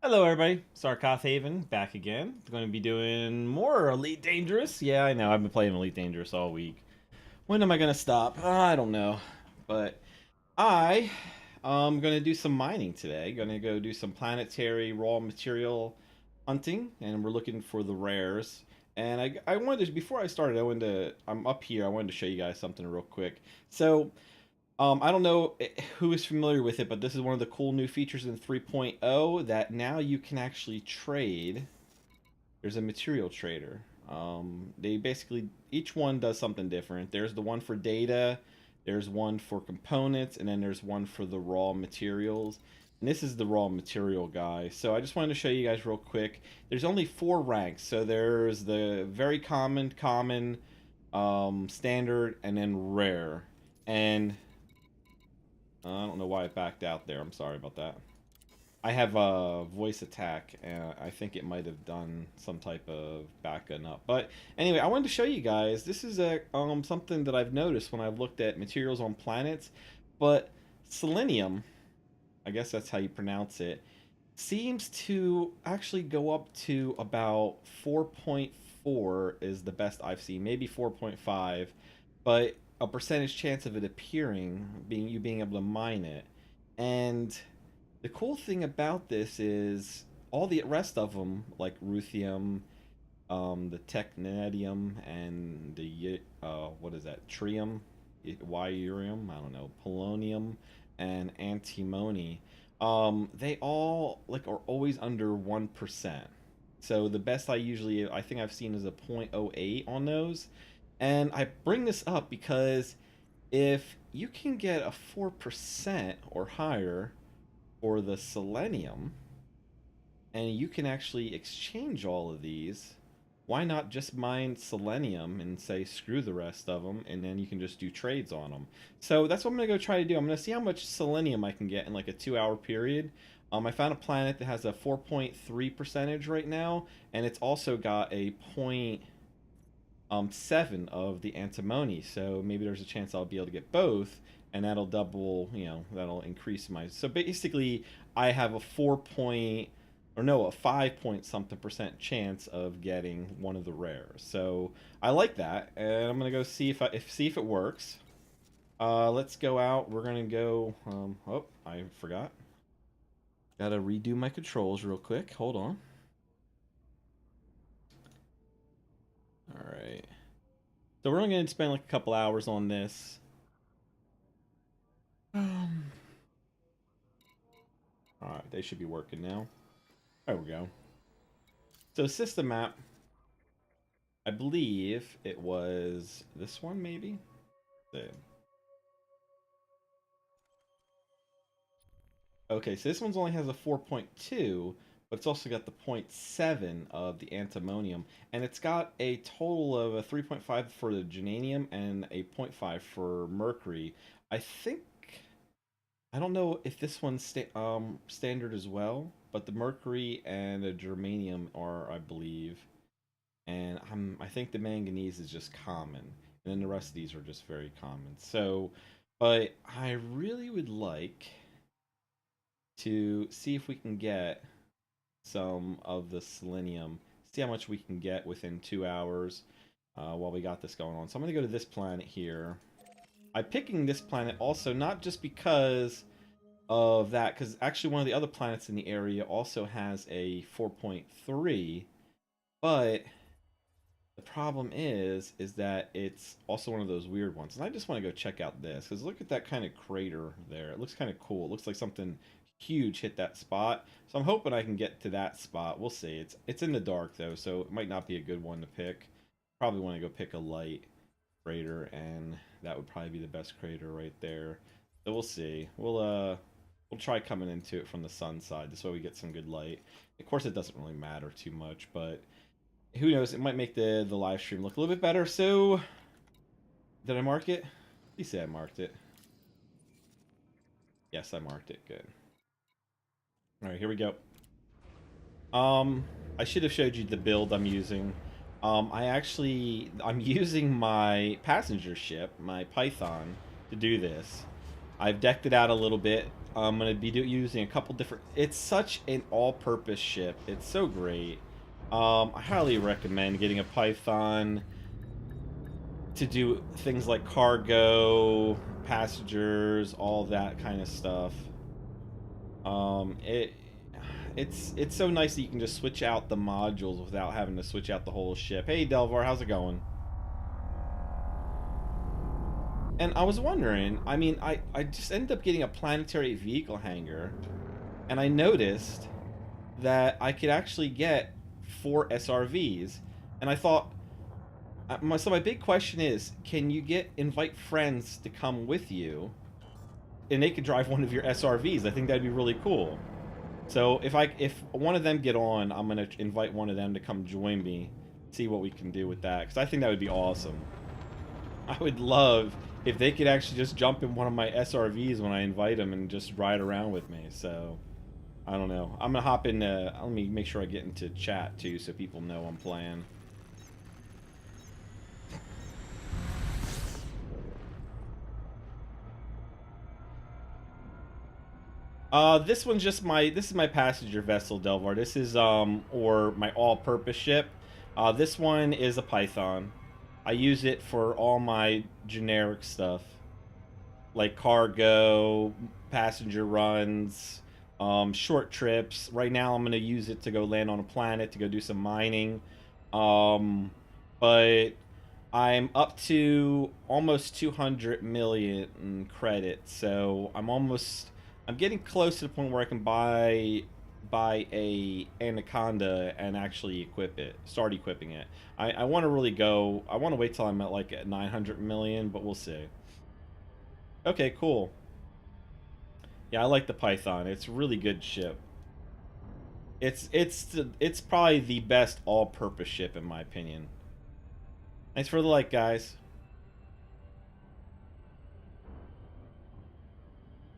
Hello everybody, Sarcoth Haven back again. Going to be doing more Elite Dangerous. Yeah, I know, I've been playing Elite Dangerous all week. When am I going to stop? I don't know. But I am going to do some mining today. Going to go do some planetary raw material hunting, and we're looking for the rares. And I wanted to, before I started, I'm up here, I wanted to show you guys something real quick. So, I don't know who is familiar with it, but this is one of the cool new features in 3.0 that now you can actually trade. There's a material trader. They basically, each one does something different. There's the one for data, there's one for components, and then there's one for the raw materials. And this is the raw material guy. So I just wanted to show you guys real quick. There's only 4 ranks. So there's the very common, standard, and then rare. And I don't know why it backed out there. I'm sorry about that. I have a voice attack, and I think it might have done some type of backing up. But anyway, I wanted to show you guys. This is a something that I've noticed when I've looked at materials on planets. But Selenium, I guess that's how you pronounce it, seems to actually go up to about 4.4 is the best I've seen, maybe 4.5, but a percentage chance of it appearing, being able to mine it. And the cool thing about this is all the rest of them, like Ruthium, the Technetium, and the what is that? Trium, Yurium, I don't know, Polonium, and Antimony. They all like are always under 1%. So the best I think I've seen is a 0.08 on those. And I bring this up because if you can get a 4% or higher for the selenium, and you can actually exchange all of these, why not just mine selenium and say screw the rest of them, and then you can just do trades on them. So that's what I'm going to go try to do. I'm going to see how much selenium I can get in like a 2-hour period. I found a planet that has a 4.3 percentage right now, and it's also got a 0.7 of the antimony. So maybe there's a chance I'll be able to get both, and that'll double, that'll increase my. So basically, I have a 5 point something percent chance of getting one of the rares. So I like that, and I'm gonna go see if it works. Let's go out. We're gonna go. Oh, I forgot. Gotta redo my controls real quick. Hold on. All right. So we're only gonna spend like a couple hours on this. Um. All right, they should be working now. There we go. So system map, I believe it was this one, maybe? Okay, so this one's only has a 4.2, but it's also got the 0.7 of the antimonium, and it's got a total of a 3.5 for the germanium and a 0.5 for mercury. I think, I don't know if this one's standard as well, but the mercury and the germanium are, I believe, and I think the manganese is just common, and then the rest of these are just very common. So, but I really would like to see if we can get some of the selenium, see how much we can get within 2 hours while we got this going on. So I'm going to go to this planet here. I'm picking this planet also not just because of that, because actually one of the other planets in the area also has a 4.3, but the problem is that it's also one of those weird ones. And I just want to go check out this, because look at that kind of crater there. It looks kind of cool. It looks like something huge hit that spot. So I'm hoping I can get to that spot. We'll see. It's in the dark, though, so it might not be a good one to pick. Probably want to go pick a light crater, and that would probably be the best crater right there. So we'll see. We'll try coming into it from the sun side. This way we get some good light. Of course, it doesn't really matter too much, but who knows? It might make the live stream look a little bit better. So, did I mark it? Please say I marked it. Yes, I marked it. Good. All right, here we go. I should have showed you the build I'm using. I'm using my passenger ship, my Python, to do this. I've decked it out a little bit. I'm gonna be using a couple different. It's such an all-purpose ship. It's so great. I highly recommend getting a Python to do things like cargo, passengers, all that kind of stuff. Um, it it's so nice that you can just switch out the modules without having to switch out the whole ship. Hey Delvar, how's it going? And I was wondering, I mean, I just ended up getting a planetary vehicle hangar, and I noticed that I could actually get 4 SRVs, and I thought, so my big question is, can you invite friends to come with you, and they could drive one of your SRVs? I think that'd be really cool. So if one of them get on, I'm gonna invite one of them to come join me, see what we can do with that, because I think that would be awesome. I would love if they could actually just jump in one of my SRVs when I invite them and just ride around with me. So I don't know. I'm gonna hop in. Let me make sure I get into chat too, so people know I'm playing. This one's just this is my passenger vessel, Delvar. This is or my all-purpose ship. This one is a Python. I use it for all my generic stuff, like cargo, passenger runs, short trips. Right now, I'm gonna use it to go land on a planet to go do some mining. But I'm up to almost 200 million credits, so I'm getting close to the point where I can buy a Anaconda and actually start equipping it. I want to really go. I want to wait till I'm at 900 million, but we'll see. Okay, cool. Yeah, I like the Python. It's a really good ship. It's probably the best all-purpose ship in my opinion. Thanks for the like, guys.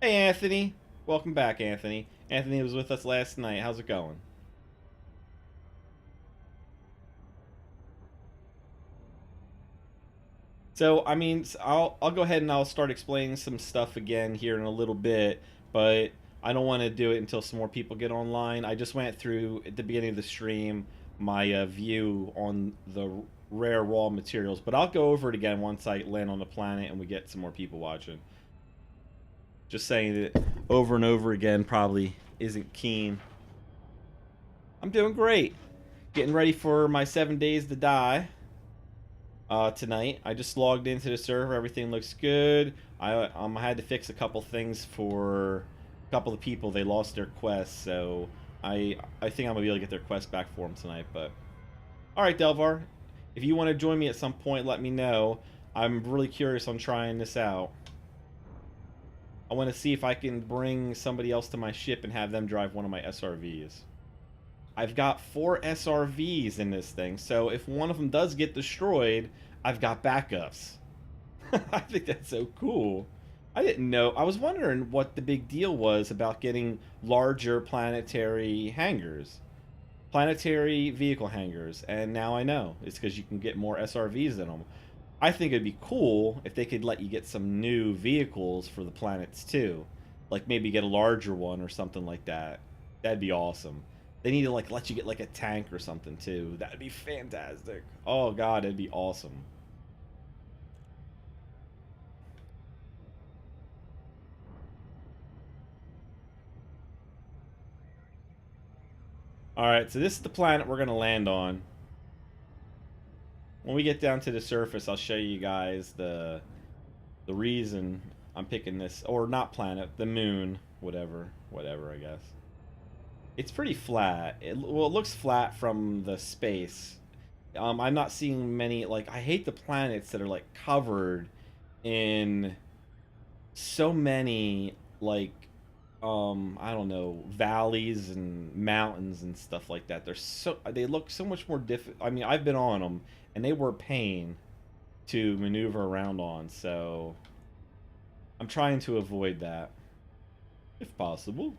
Hey, Anthony. Welcome back, Anthony. Anthony was with us last night. How's it going? So, I mean, I'll go ahead and I'll start explaining some stuff again here in a little bit, but I don't want to do it until some more people get online. I just went through at the beginning of the stream my view on the rare raw materials, but I'll go over it again once I land on the planet and we get some more people watching. Just saying it over and over again probably isn't keen. I'm doing great. Getting ready for my 7 days to die tonight. I just logged into the server. Everything looks good. I had to fix a couple things for a couple of people. They lost their quests, so I think I'm gonna be able to get their quest back for them tonight. But all right, Delvar, if you want to join me at some point, let me know. I'm really curious on trying this out. I want to see if I can bring somebody else to my ship and have them drive one of my SRVs. I've got 4 SRVs in this thing, so if one of them does get destroyed, I've got backups. I think that's so cool. I didn't know. I was wondering what the big deal was about getting larger planetary hangars. Planetary vehicle hangars, and now I know. It's because you can get more SRVs in them. I think it'd be cool if they could let you get some new vehicles for the planets too. Like maybe get a larger one or something like that. That'd be awesome. They need to let you get like a tank or something too. That'd be fantastic. Oh god, it'd be awesome. Alright, so this is the planet we're gonna land on. When we get down to the surface, I'll show you guys the reason I'm picking this, or not planet, the moon, whatever, I guess. It's pretty flat. Well, it looks flat from the space. I'm not seeing many, like, I hate the planets that are, like, covered in so many, like, I don't know, valleys and mountains and stuff like that. They look so much more difficult. I mean, I've been on them, and they were a pain to maneuver around on, so I'm trying to avoid that, if possible.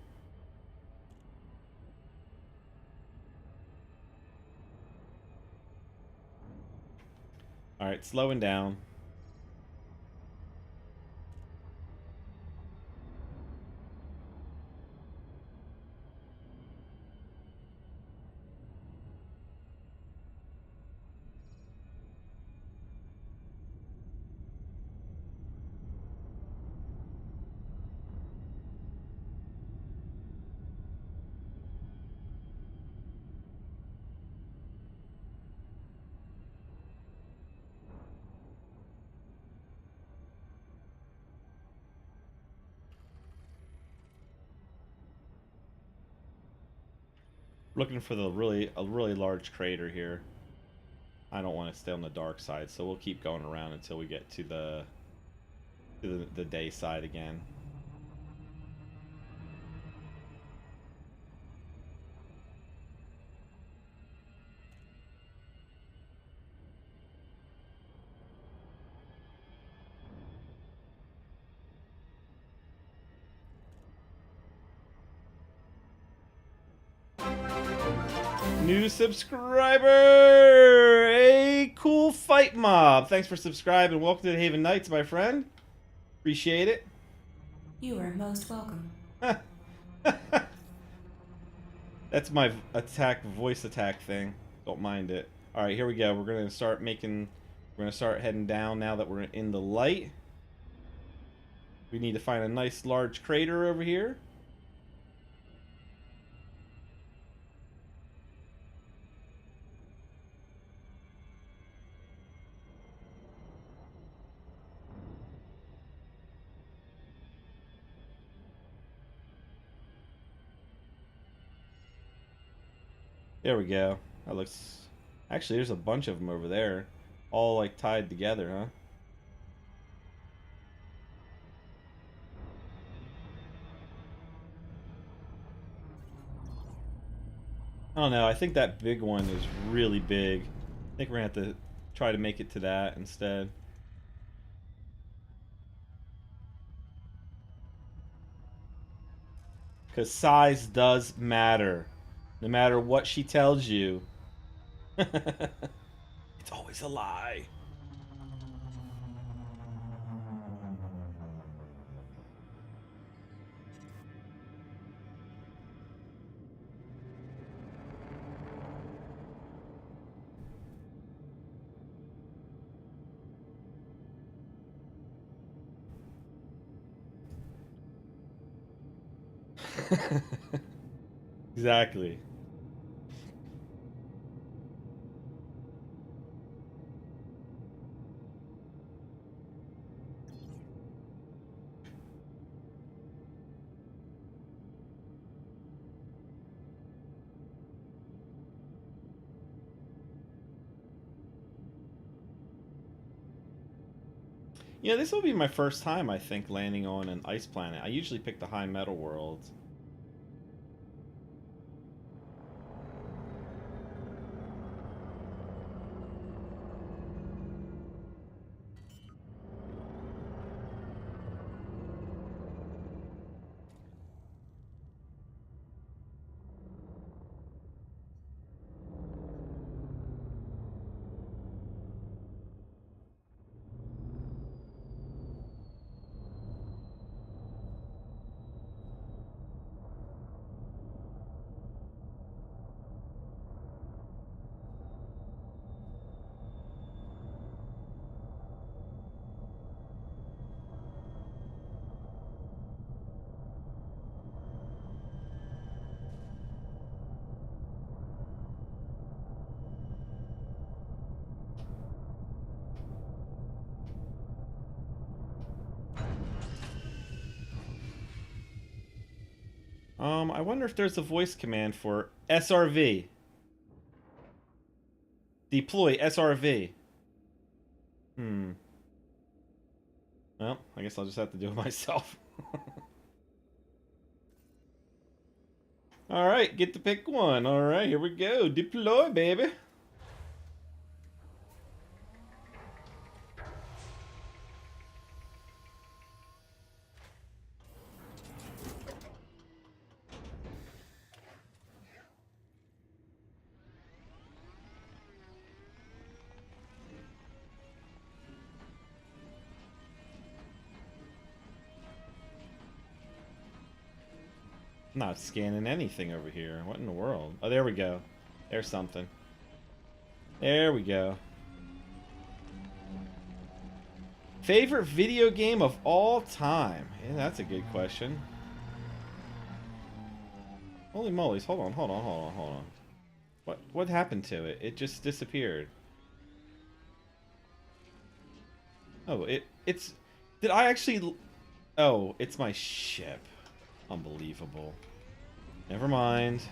Alright, slowing down. Looking for a really large crater here. I don't want to stay on the dark side, so we'll keep going around until we get to the day side again. New subscriber! A cool fight mob. Thanks for subscribing. Welcome to the Haven Knights, my friend. Appreciate it. You are most welcome. That's my voice attack thing. Don't mind it. All right, here we go. We're gonna start heading down now that we're in the light. We need to find a nice large crater over here. There we go. That looks... Actually, there's a bunch of them over there. All, like, tied together, huh? I don't know. I think that big one is really big. I think we're going to have to try to make it to that instead. Because size does matter. No matter what she tells you. It's always a lie. Exactly. Yeah, this will be my first time, I think, landing on an ice planet. I usually pick the high metal worlds. I wonder if there's a voice command for SRV. Deploy SRV. Well, I guess I'll just have to do it myself. Alright, get to pick one. Alright, here we go. Deploy, baby. Not scanning anything over here. What in the world? Oh, there we go. There's something. There we go. Favorite video game of all time? Yeah, that's a good question. Holy moly. Hold on. What happened to it? It just disappeared. Oh, it's... Did I actually... Oh, it's my ship. Unbelievable. Never mind.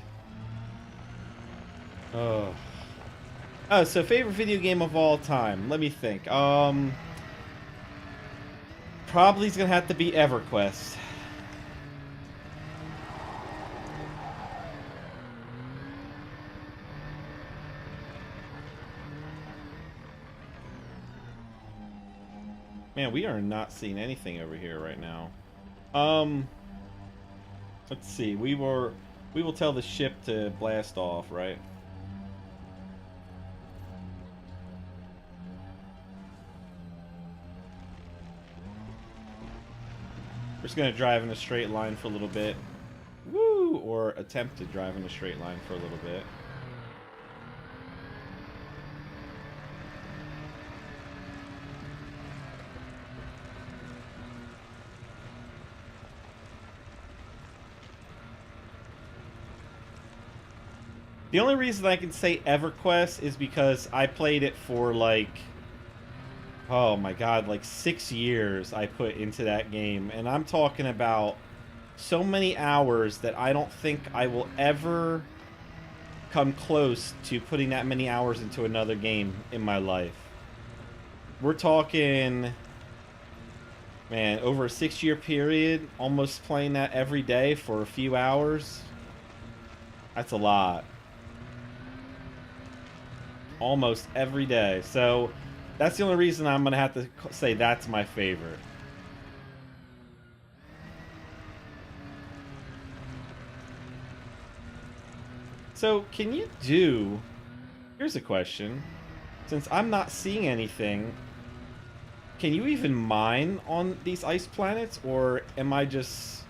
Oh. Oh, so favorite video game of all time. Let me think. Probably is gonna have to be EverQuest. Man, we are not seeing anything over here right now. Let's see. We will tell the ship to blast off, right? We're just gonna drive in a straight line for a little bit. Woo! Or attempt to drive in a straight line for a little bit. The only reason I can say EverQuest is because I played it for like, oh my god, like 6 years I put into that game. And I'm talking about so many hours that I don't think I will ever come close to putting that many hours into another game in my life. We're talking, man, over a 6-year period, almost playing that every day for a few hours. That's a lot. Almost every day. So that's the only reason I'm gonna have to say that's my favorite. So can you do, here's a question, since I'm not seeing anything, can you even mine on these ice planets, or am I just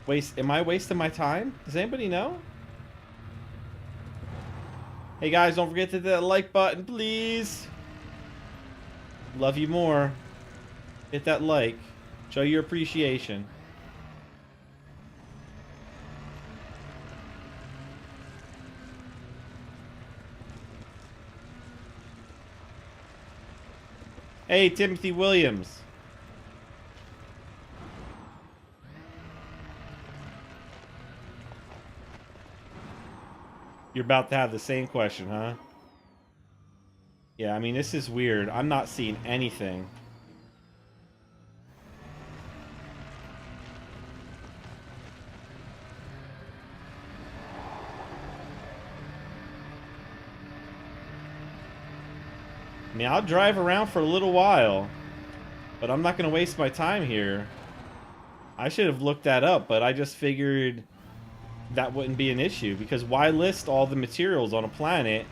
am I wasting my time? Does anybody know? Hey guys, don't forget to hit that like button, please. Love you more. Hit that like. Show your appreciation. Hey, Timothy Williams. You're about to have the same question, huh? Yeah, I mean, this is weird. I'm not seeing anything. I mean, I'll drive around for a little while, but I'm not going to waste my time here. I should have looked that up, but I just figured that wouldn't be an issue, because why list all the materials on a planet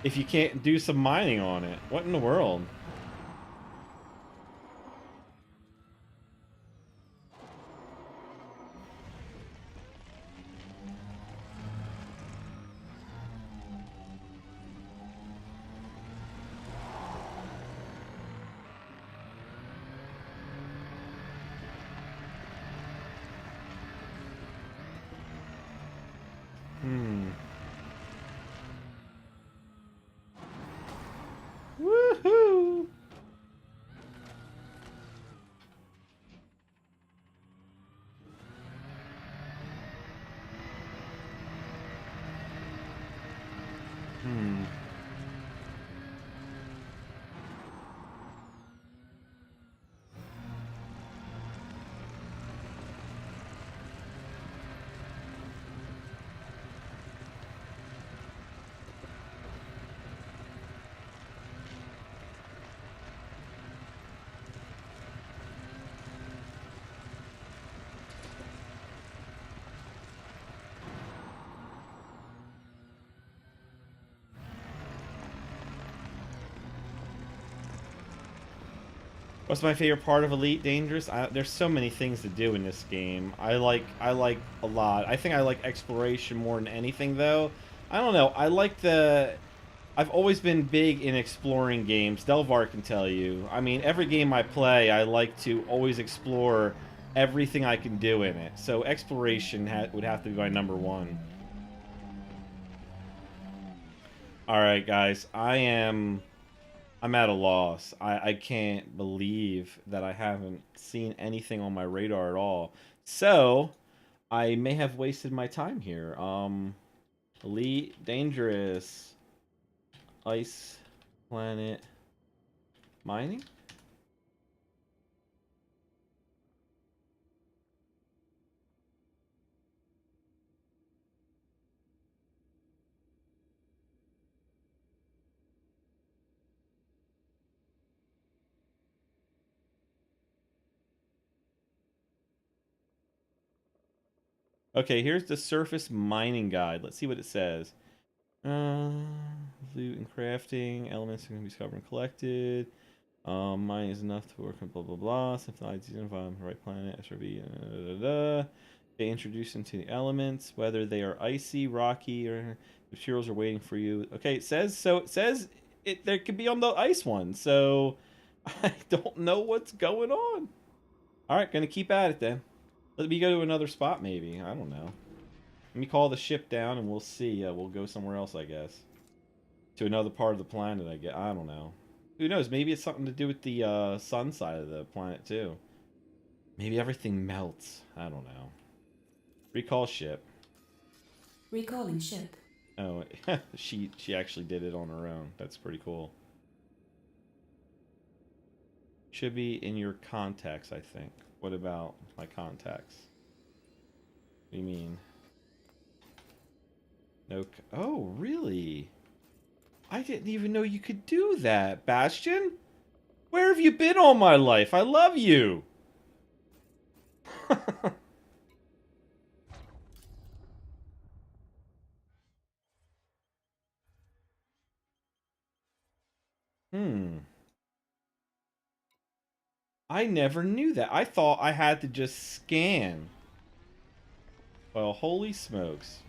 if you can't do some mining on it? What in the world? Woohoo! What's my favorite part of Elite Dangerous? There's so many things to do in this game. I like a lot. I think I like exploration more than anything, though. I don't know. I like the. I've always been big in exploring games. Delvar can tell you. I mean, every game I play, I like to always explore everything I can do in it. So exploration would have to be my number one. All right, guys. I'm at a loss. I can't believe that I haven't seen anything on my radar at all. So, I may have wasted my time here. Elite Dangerous. Ice Planet Mining? Okay, here's the surface mining guide. Let's see what it says. Loot and crafting. Elements can be discovered and collected. Mining is enough to work on blah blah blah. Synthesize these environment, the right planet, SRV. They introduce into the elements, whether they are icy, rocky, or materials are waiting for you. Okay, it says so. It says it. There could be on the ice one. So I don't know what's going on. All right, gonna keep at it then. Let me go to another spot, maybe. I don't know. Let me call the ship down, and we'll see. We'll go somewhere else, I guess. To another part of the planet, I guess. I don't know. Who knows? Maybe it's something to do with the sun side of the planet, too. Maybe everything melts. I don't know. Recall ship. Recalling ship. Oh, she actually did it on her own. That's pretty cool. Should be in your contacts, I think. What about my contacts? What do you mean? No. Oh, really? I didn't even know you could do that, Bastion. Where have you been all my life? I love you. Hmm. I never knew that. I thought I had to just scan. Well, holy smokes.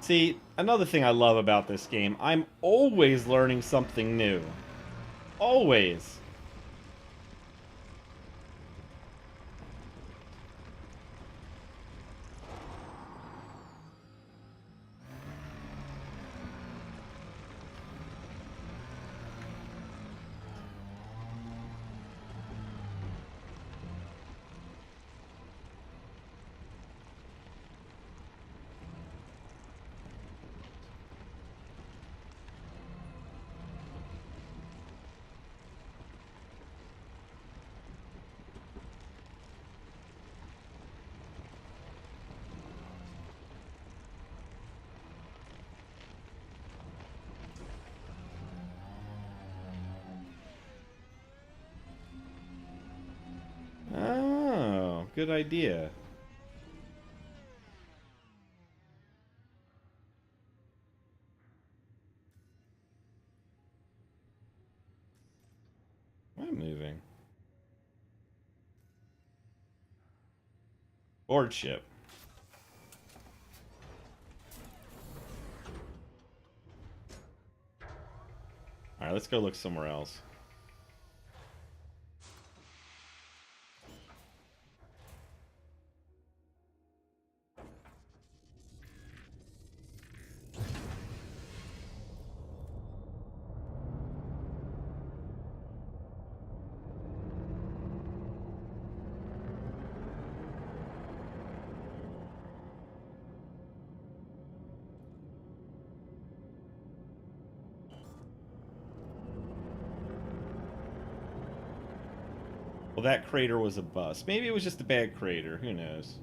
See, another thing I love about this game, I'm always learning something new. Always. Oh, good idea. I'm moving. Board ship. Alright, let's go look somewhere else. Well, that crater was a bust. Maybe it was just a bad crater. Who knows?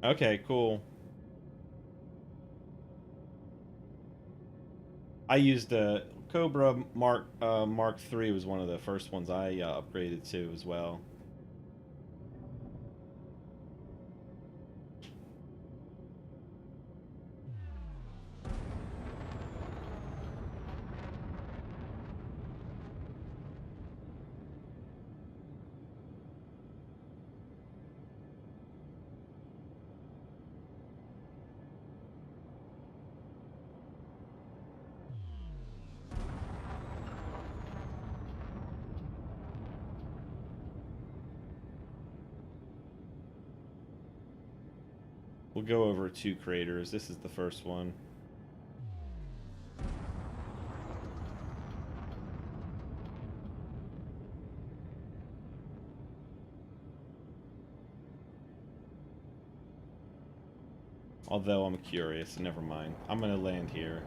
Okay, cool. I used the Cobra Mark III was one of the first ones I upgraded to as well. We'll go over 2 craters. This is the first one. Although I'm curious, never mind. I'm gonna land here.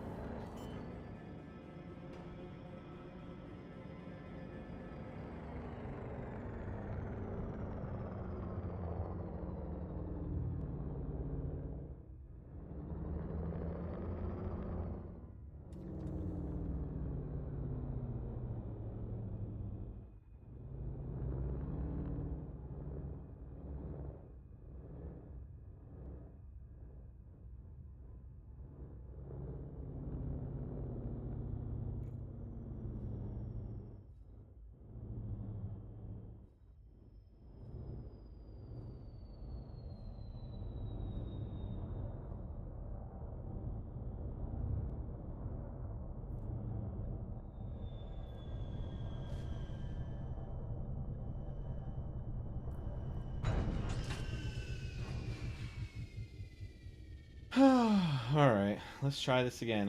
Alright, let's try this again.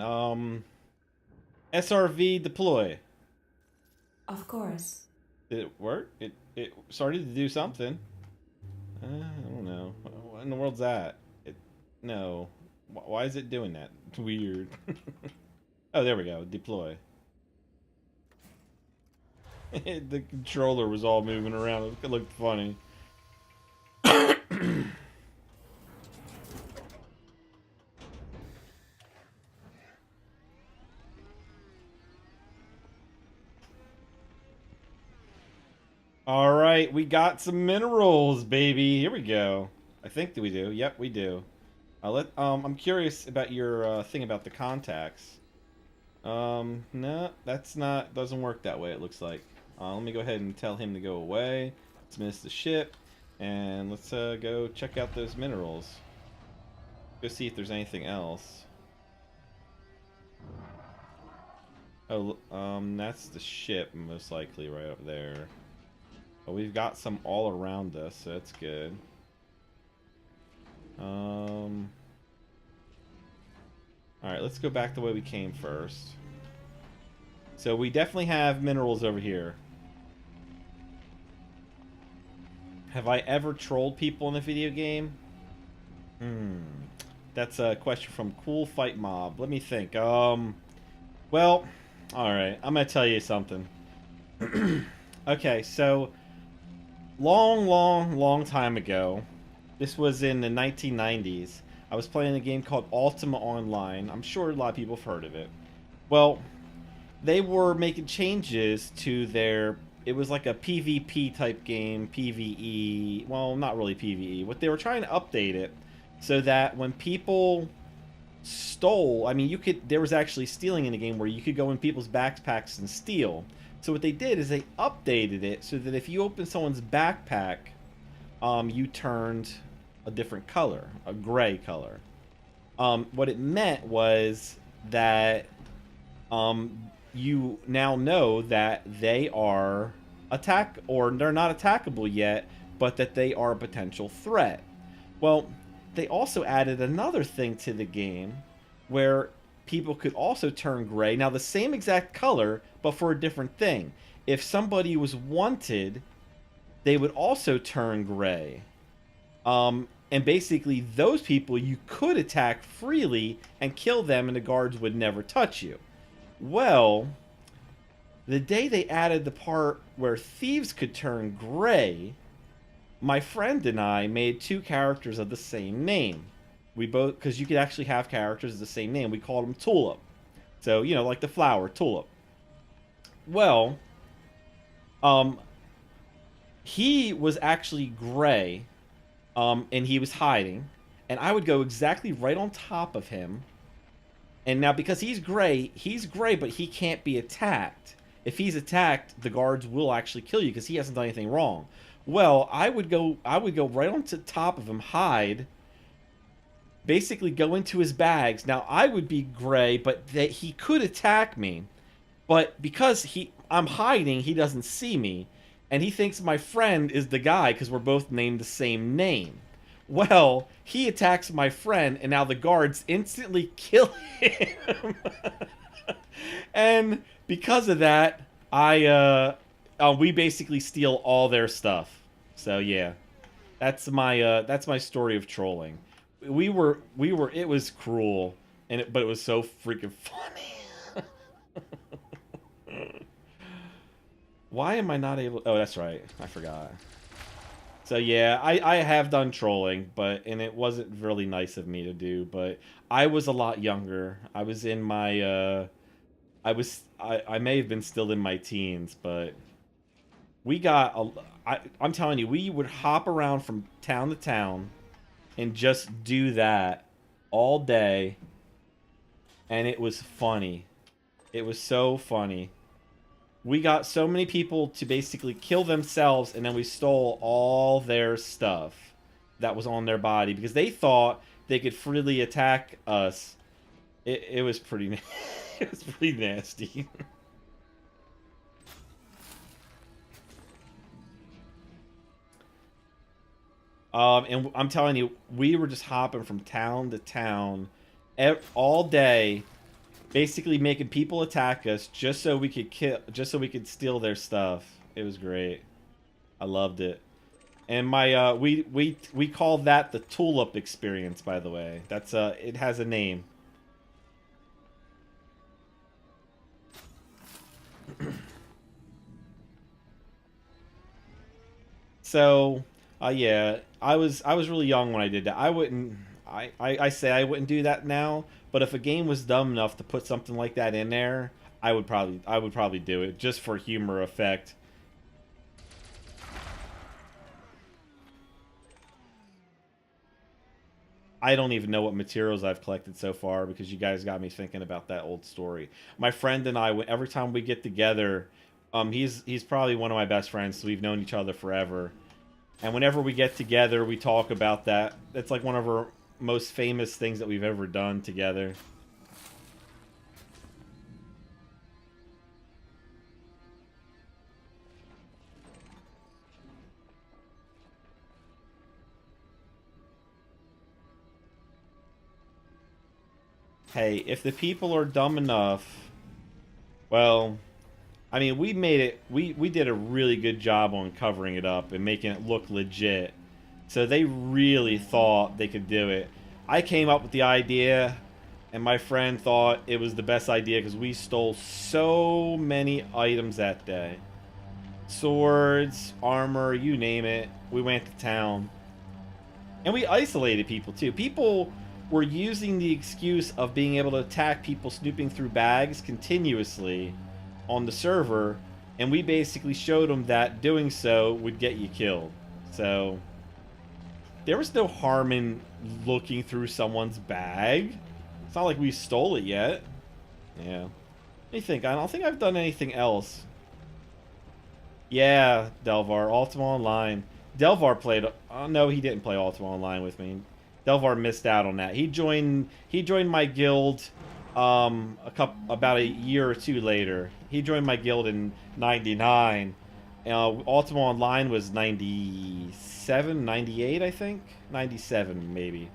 SRV deploy. Of course. Did it work? It started to do something. I don't know. What in the world's that? No. Why is it doing that? It's weird. Oh, there we go. Deploy. The controller was all moving around. It looked funny. Alright, we got some minerals, baby. Here we go. I think that we do. Yep, we do. I'm curious about your thing about the contacts. No, doesn't work that way, it looks like. Let me go ahead and tell him to go away. Let's miss the ship. And let's go check out those minerals. Go see if there's anything else. Oh, that's the ship, most likely, right up there. But we've got some all around us, so that's good. Alright, let's go back the way we came first. So we definitely have minerals over here. Have I ever trolled people in a video game? That's a question from Cool Fight Mob. Let me think. Well, alright, I'm gonna tell you something. Okay, so long time ago, this was in the 1990s, I was playing a game called Ultima Online. I'm sure a lot of people have heard of it. Well, they were making changes to their... It was like a PvP type game, PvE. Well, not really PvE. What they were trying to update it so that when people stole... I mean, there was actually stealing in the game where you could go in people's backpacks and steal. So what they did is they updated it so that if you open someone's backpack, you turned a different color, a gray color. What it meant was that you now know that they are they're not attackable yet, but that they are a potential threat. Well, they also added another thing to the game where people could also turn gray. Now, the same exact color, but for a different thing. If somebody was wanted, they would also turn gray. And basically, those people you could attack freely and kill them, and the guards would never touch you. Well, the day they added the part where thieves could turn gray, my friend and I made 2 characters of the same name. We both, because you could actually have characters of the same name. We called them Tulip. So, you know, like the flower, Tulip. Well, he was actually gray, and he was hiding, and I would go exactly right on top of him. And now, because he's gray, but he can't be attacked. If he's attacked, the guards will actually kill you because he hasn't done anything wrong. Well, I would go right on to top of him, hide, basically go into his bags. Now, I would be gray, but he could attack me. But because I'm hiding, he doesn't see me. And he thinks my friend is the guy because we're both named the same name. Well, he attacks my friend, and now the guards instantly kill him. And because of that, we basically steal all their stuff. So yeah, that's my story of trolling. It was cruel, but it was so freaking funny. Why am I not able? Oh, that's right, I forgot. So yeah, I have done trolling, and it wasn't really nice of me to do, but I was a lot younger. I was in my I may have been still in my teens, but we got I'm telling you, we would hop around from town to town and just do that all day, and it was funny. It was so funny. We got so many people to basically kill themselves, and then we stole all their stuff that was on their body because they thought they could freely attack us. It was pretty it was pretty nasty. And I'm telling you, we were just hopping from town to town all day, basically making people attack us just so we could steal their stuff. It was great. I loved it. And my we call that the tulip experience, by the way. That's it has a name. So, yeah, I was really young when I did that. I wouldn't I say I wouldn't do that now, but if a game was dumb enough to put something like that in there, I would probably do it just for humor effect. I don't even know what materials I've collected so far because you guys got me thinking about that old story. My friend and I, every time we get together, he's probably one of my best friends, so we've known each other forever. And whenever we get together, we talk about that. It's like one of our most famous things that we've ever done together. Hey, if the people are dumb enough, well, I mean, we made it. We did a really good job on covering it up and making it look legit. So they really thought they could do it. I came up with the idea, and my friend thought it was the best idea because we stole so many items that day. Swords, armor, you name it. We went to town. And we isolated people, too. People were using the excuse of being able to attack people snooping through bags continuously on the server, and we basically showed them that doing so would get you killed. So there was no harm in looking through someone's bag. It's not like we stole it yet. Yeah. Let me think. I don't think I've done anything else. Yeah, Delvar. Ultima Online. Delvar played... no, he didn't play Ultima Online with me. Delvar missed out on that. He joined my guild about a year or two later. He joined my guild in 99. Ultima Online was 97, 98, I think? 97, maybe.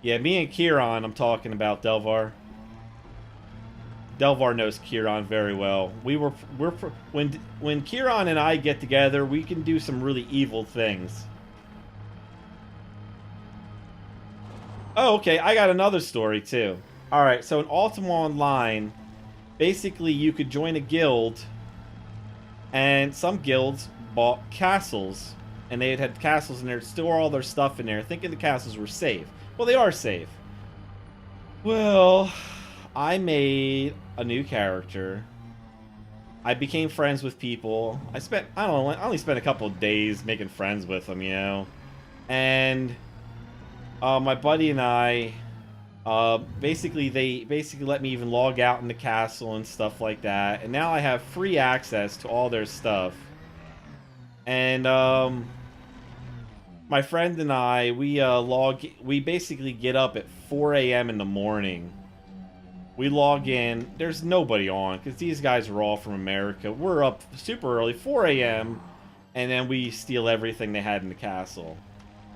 Yeah, me and Kieran, I'm talking about Delvar. Delvar knows Kieran very well. When Kieran and I get together, we can do some really evil things. Oh, okay, I got another story too. Alright, so in Ultima Online, basically you could join a guild, and some guilds bought castles, and they had castles in there, store all their stuff in there, thinking the castles were safe. Well, they are safe. Well, I made a new character. I became friends with people. I only spent a couple of days making friends with them, you know? And my buddy and I, they basically let me even log out in the castle and stuff like that. And now I have free access to all their stuff. And my friend and I, we basically get up at 4 a.m. in the morning. We log in. There's nobody on because these guys are all from America. We're up super early, 4 a.m. and then we steal everything they had in the castle.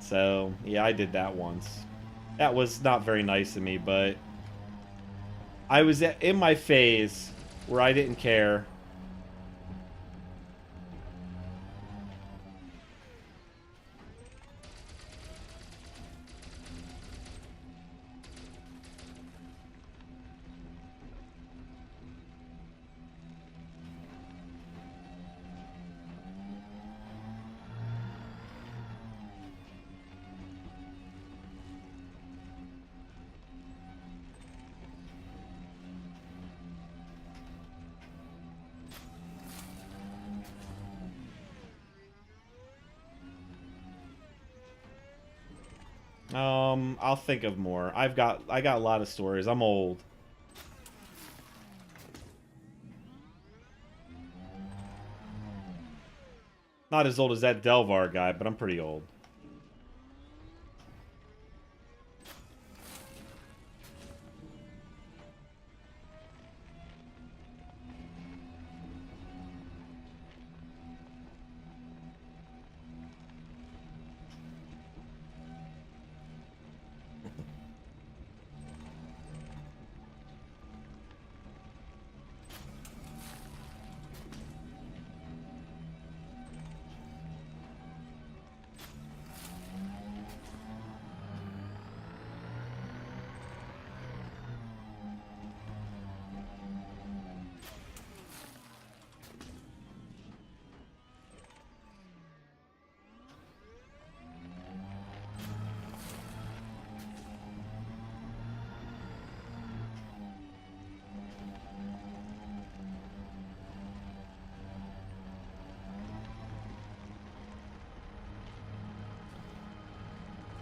So, yeah, I did that once. That was not very nice of me, but I was in my phase where I didn't care. I'll think of more. I got a lot of stories. I'm old. Not as old as that Delvar guy, but I'm pretty old.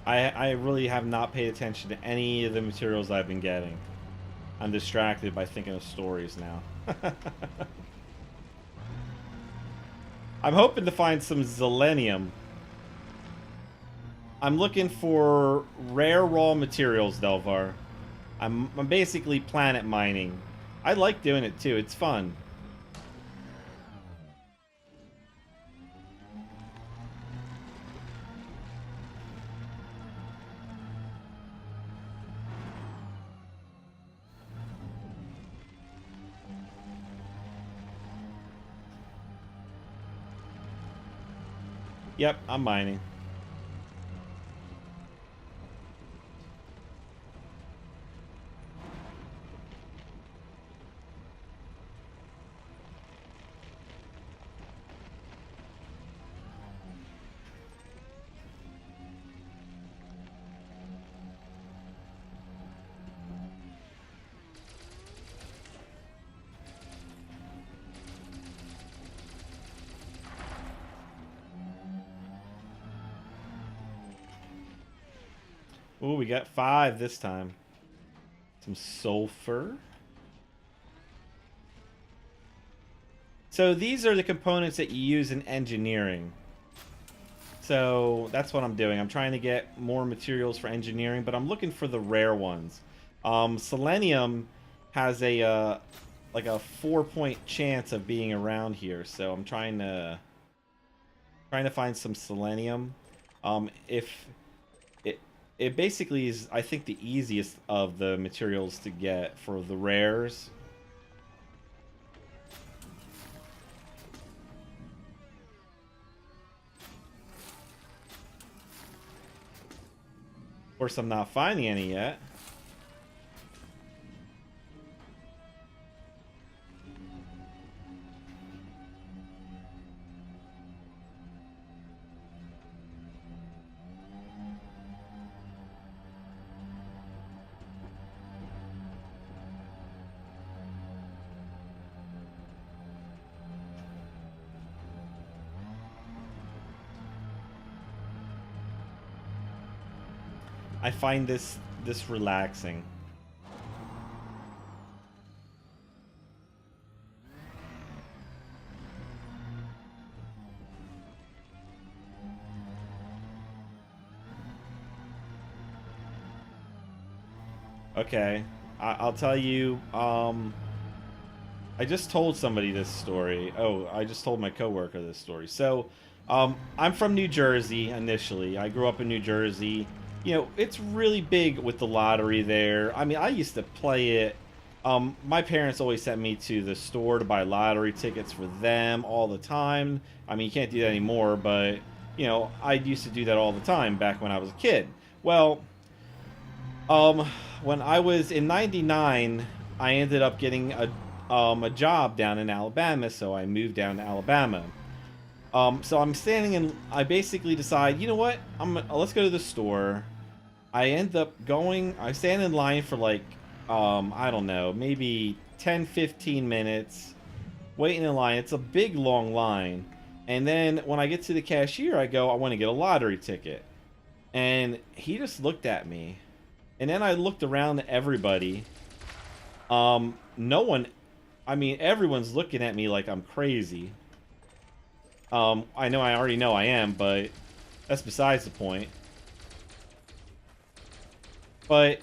I really have not paid attention to any of the materials I've been getting. I'm distracted by thinking of stories now. I'm hoping to find some Selenium. I'm looking for rare raw materials, Delvar. I'm basically planet mining. I like doing it too. It's fun. Yep, I'm mining. Ooh, we got 5 this time. Some sulfur. So these are the components that you use in engineering. So that's what I'm doing. I'm trying to get more materials for engineering, but I'm looking for the rare ones. Selenium has a like a 4-point chance of being around here, so I'm trying to find some selenium. If it basically is, I think, the easiest of the materials to get for the rares. Of course, I'm not finding any yet. I find this relaxing. Okay, I'll tell you. I just told somebody this story. Oh, I just told my coworker this story. So, I'm from New Jersey initially. I grew up in New Jersey. You know, it's really big with the lottery there. I mean, I used to play it. My parents always sent me to the store to buy lottery tickets for them all the time. I mean, you can't do that anymore, but, you know, I used to do that all the time back when I was a kid. Well, um, when I was in '99, I ended up getting a job down in Alabama, so I moved down to Alabama. So I'm standing in. I basically decide, you know what? Let's go to the store. I end up going. I stand in line for like, I don't know, maybe 10, 15 minutes, waiting in line. It's a big, long line. And then when I get to the cashier, I go, I want to get a lottery ticket. And he just looked at me. And then I looked around at everybody. No one. I mean, everyone's looking at me like I'm crazy. I already know I am, but that's besides the point. But,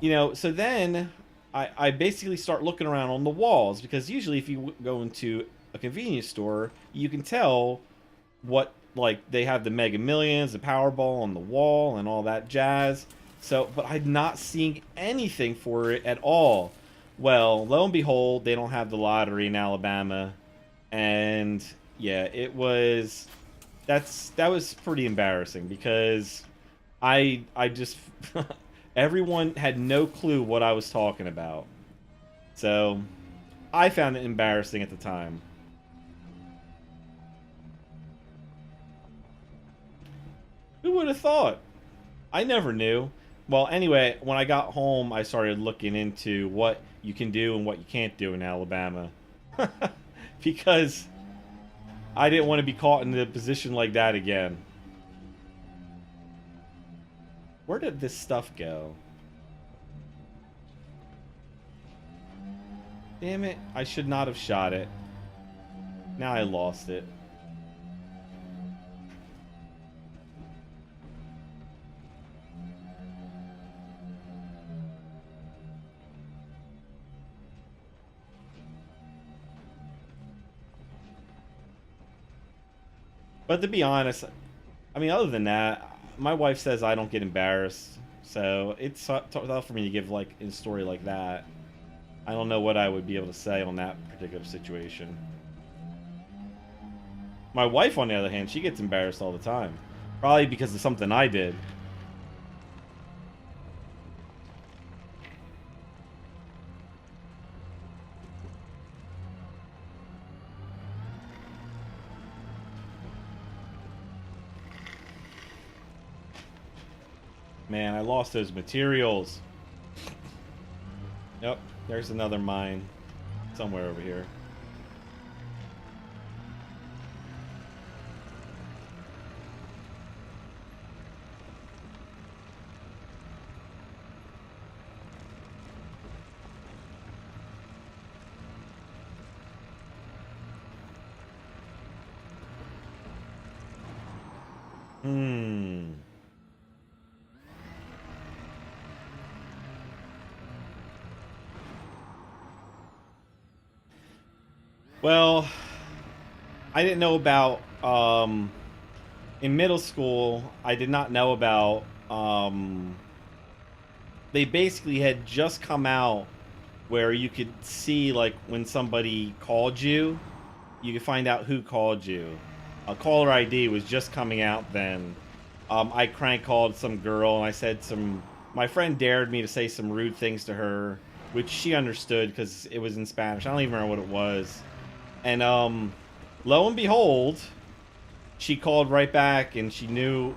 you know, so then I basically start looking around on the walls, because usually if you go into a convenience store, you can tell what, like, they have the Mega Millions, the Powerball on the wall, and all that jazz. So, but I'm not seeing anything for it at all. Well, lo and behold, they don't have the lottery in Alabama. And yeah, that was pretty embarrassing, because I just everyone had no clue what I was talking about. So I found it embarrassing at the time. Who would have thought? I never knew. Well, anyway, when I got home, I started looking into what you can do and what you can't do in Alabama. Because I didn't want to be caught in a position like that again. Where did this stuff go? Damn it, I should not have shot it. Now I lost it. But to be honest, I mean, other than that, my wife says I don't get embarrassed. So it's tough for me to give, like, a story like that. I don't know what I would be able to say on that particular situation. My wife, on the other hand, she gets embarrassed all the time. Probably because of something I did. Man, I lost those materials. Yep, there's another mine. Somewhere over here. Hmm. Well, I didn't know about, in middle school, I did not know about, they basically had just come out where you could see, like, when somebody called you, you could find out who called you. A caller ID was just coming out then. I crank called some girl, and I said some. My friend dared me to say some rude things to her, which she understood because it was in Spanish. I don't even remember what it was. And lo and behold, she called right back, and she knew.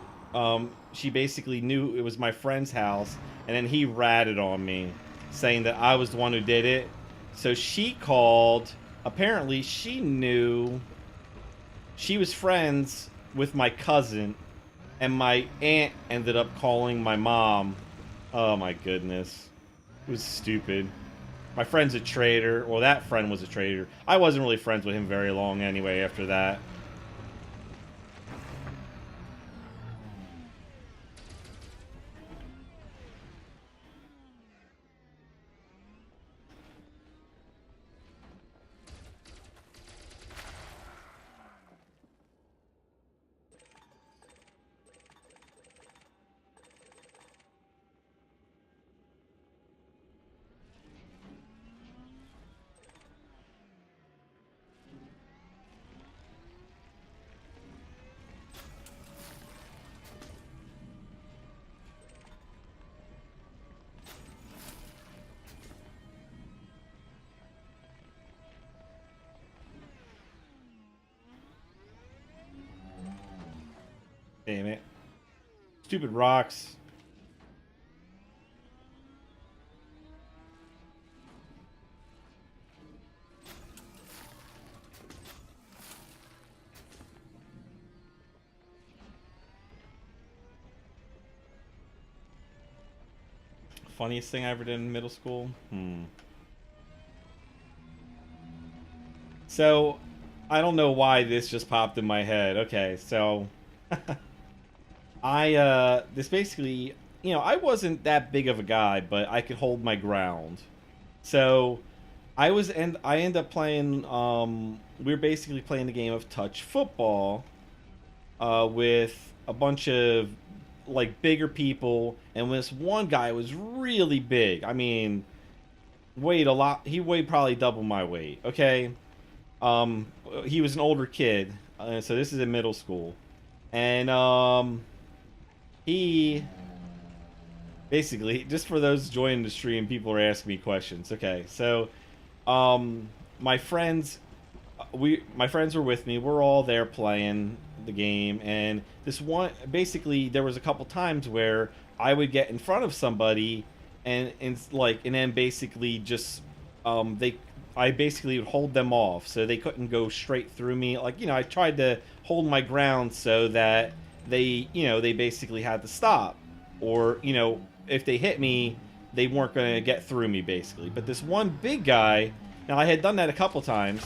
She basically knew it was my friend's house, and then he ratted on me, saying that I was the one who did it. So she called. Apparently, she knew. She was friends with my cousin, and my aunt ended up calling my mom. Oh my goodness. It was stupid. My friend's a traitor. Well, that friend was a traitor. I wasn't really friends with him very long anyway after that. Damn it. Stupid rocks. Funniest thing I ever did in middle school? So, I don't know why this just popped in my head. Okay, so this basically, I wasn't that big of a guy, but I could hold my ground. So, I end up playing we were basically playing the game of touch football with a bunch of like bigger people, and this one guy was really big. I mean, weighed a lot. He weighed probably double my weight. Okay, he was an older kid, so this is in middle school, and he basically, just for those joining the stream, people are asking me questions. Okay, so my friends my friends were with me. We're all there playing the game, and this one, basically there was a couple times where I would get in front of somebody, and then basically just I basically would hold them off so they couldn't go straight through me. Like, I tried to hold my ground so that they basically had to stop, or if they hit me, they weren't going to get through me, basically. But this one big guy, now I had done that a couple times,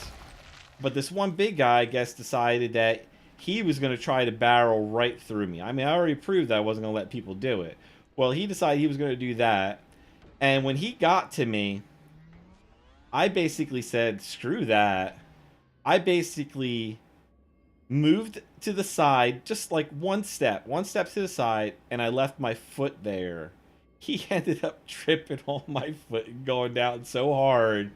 but this one big guy, I guess, decided that he was going to try to barrel right through me. I mean, I already proved that I wasn't going to let people do it. Well, he decided he was going to do that, and when he got to me, I basically said, screw that. I basically moved to the side, just like one step to the side, and I left my foot there. He ended up tripping on my foot and going down so hard.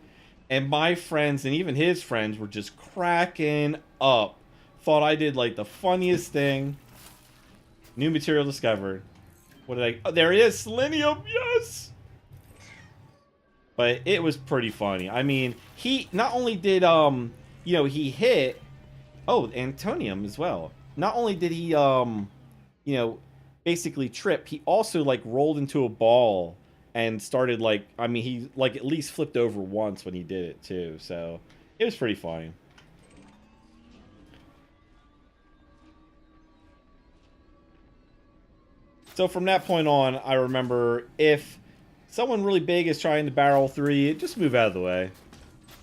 And my friends, and even his friends, were just cracking up. Thought I did like the funniest thing. New material discovered. What did I... Oh, there it is! Selenium! Yes! But it was pretty funny. I mean, he not only did, he hit... Oh, Antonium as well. Not only did he, basically trip, he also, like, rolled into a ball and started, like, I mean, he, like, at least flipped over once when he did it, too. So, it was pretty funny. So, from that point on, I remember if someone really big is trying to barrel through you, just move out of the way.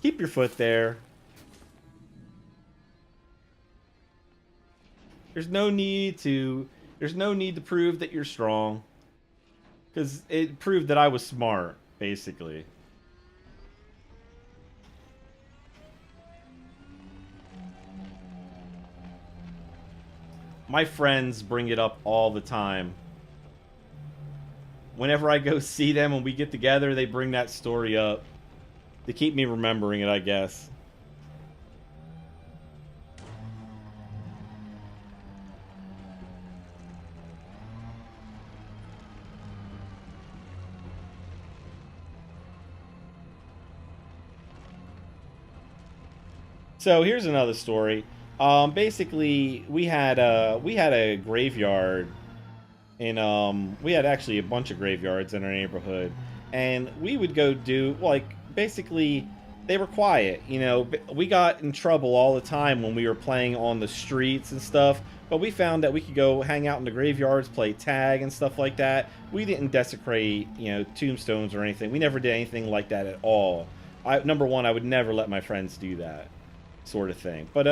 Keep your foot there. There's no need to prove that you're strong, because it proved that I was smart, basically. My friends bring it up all the time. Whenever I go see them and we get together, they bring that story up to keep me remembering it, I guess. So here's another story. Basically, we had a graveyard we had actually a bunch of graveyards in our neighborhood, and we would go do, like, basically they were quiet. We got in trouble all the time when we were playing on the streets and stuff, but we found that we could go hang out in the graveyards, play tag and stuff like that. We didn't desecrate, tombstones or anything. We never did anything like that at all. Number one, I would never let my friends do that sort of thing. But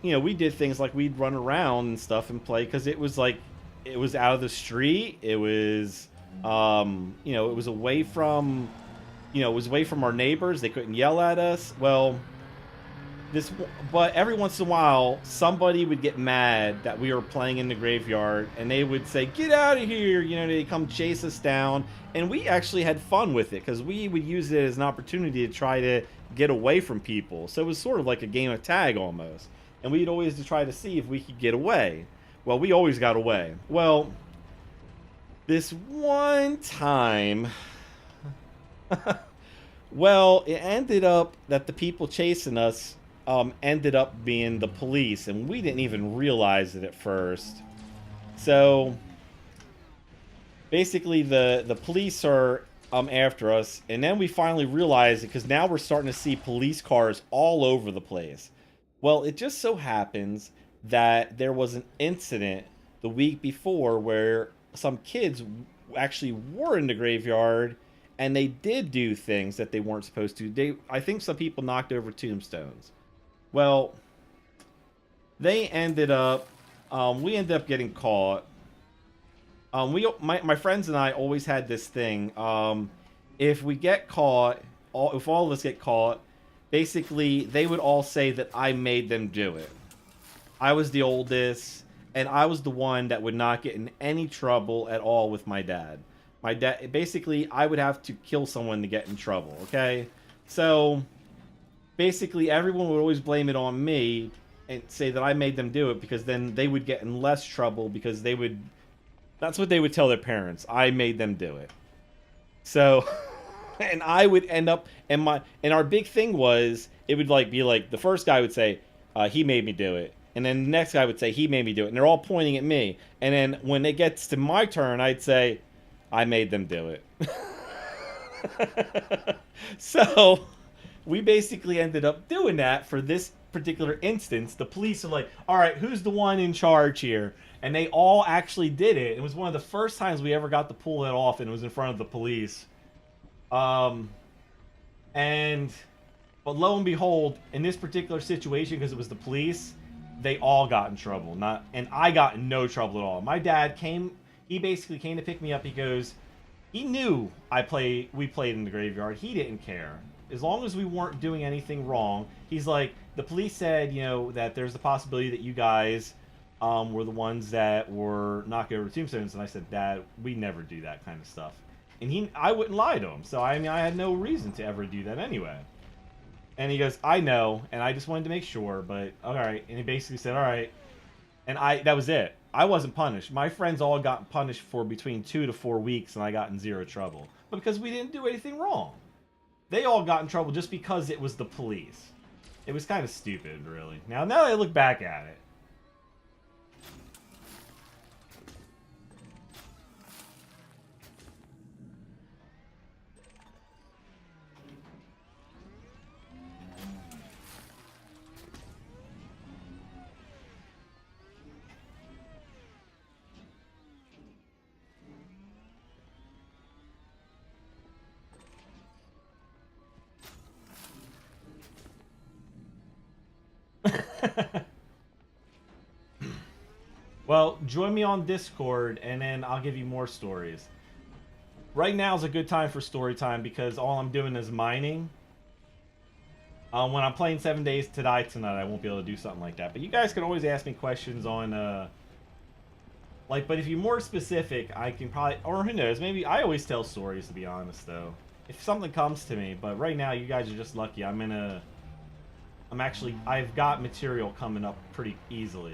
we did things like we'd run around and stuff and play, because it was like, it was out of the street. It was, it was away from, it was away from our neighbors. They couldn't yell at us. Well, but every once in a while, somebody would get mad that we were playing in the graveyard, and they would say, "Get out of here!" They'd come chase us down, and we actually had fun with it, because we would use it as an opportunity to try to get away from people. So it was sort of like a game of tag almost, and we'd always try to see if we could get away. Well, we always got away. Well, this one time, well, it ended up that the people chasing us ended up being the police, and we didn't even realize it at first. So basically, the police are after us, and then we finally realize it because now we're starting to see police cars all over the place. Well, it just so happens that there was an incident the week before where some kids actually were in the graveyard and they did do things that they weren't supposed to. I think some people knocked over tombstones. Well, they ended up, we ended up getting caught. My friends and I always had this thing. If we get caught, if all of us get caught, basically they would all say that I made them do it. I was the oldest, and I was the one that would not get in any trouble at all with my dad. My dad, basically, I would have to kill someone to get in trouble. Okay, so basically everyone would always blame it on me and say that I made them do it because then they would get in less trouble because they would. That's what they would tell their parents. I made them do it. So, and I would end up, and our big thing was, it would be like the first guy would say, he made me do it. And then the next guy would say, he made me do it. And they're all pointing at me. And then when it gets to my turn, I'd say, I made them do it. So, we basically ended up doing that for this particular instance. The police are like, all right, who's the one in charge here? And they all actually did it. It was one of the first times we ever got to pull it off, and it was in front of the police. But lo and behold, in this particular situation, because it was the police, they all got in trouble. And I got in no trouble at all. My dad came. He basically came to pick me up. He goes, he knew we played in the graveyard. He didn't care. As long as we weren't doing anything wrong. He's like, the police said, that there's the possibility that you guys were the ones that were knocking over tombstones. And I said, Dad, we never do that kind of stuff. And I wouldn't lie to him. So, I had no reason to ever do that anyway. And he goes, I know, and I just wanted to make sure, but all right. And he basically said, all right. And that was it. I wasn't punished. My friends all got punished for between 2 to 4 weeks, and I got in zero trouble. But because we didn't do anything wrong. They all got in trouble just because it was the police. It was kind of stupid, really. Now that I look back at it. Well, join me on Discord, and then I'll give you more stories. Right now is a good time for story time because all I'm doing is mining. When I'm playing 7 Days to Die tonight, I won't be able to do something like that. But you guys can always ask me questions on, but if you're more specific, I can probably, or who knows, maybe I always tell stories, to be honest, though. If something comes to me, but right now you guys are just lucky. I've got material coming up pretty easily.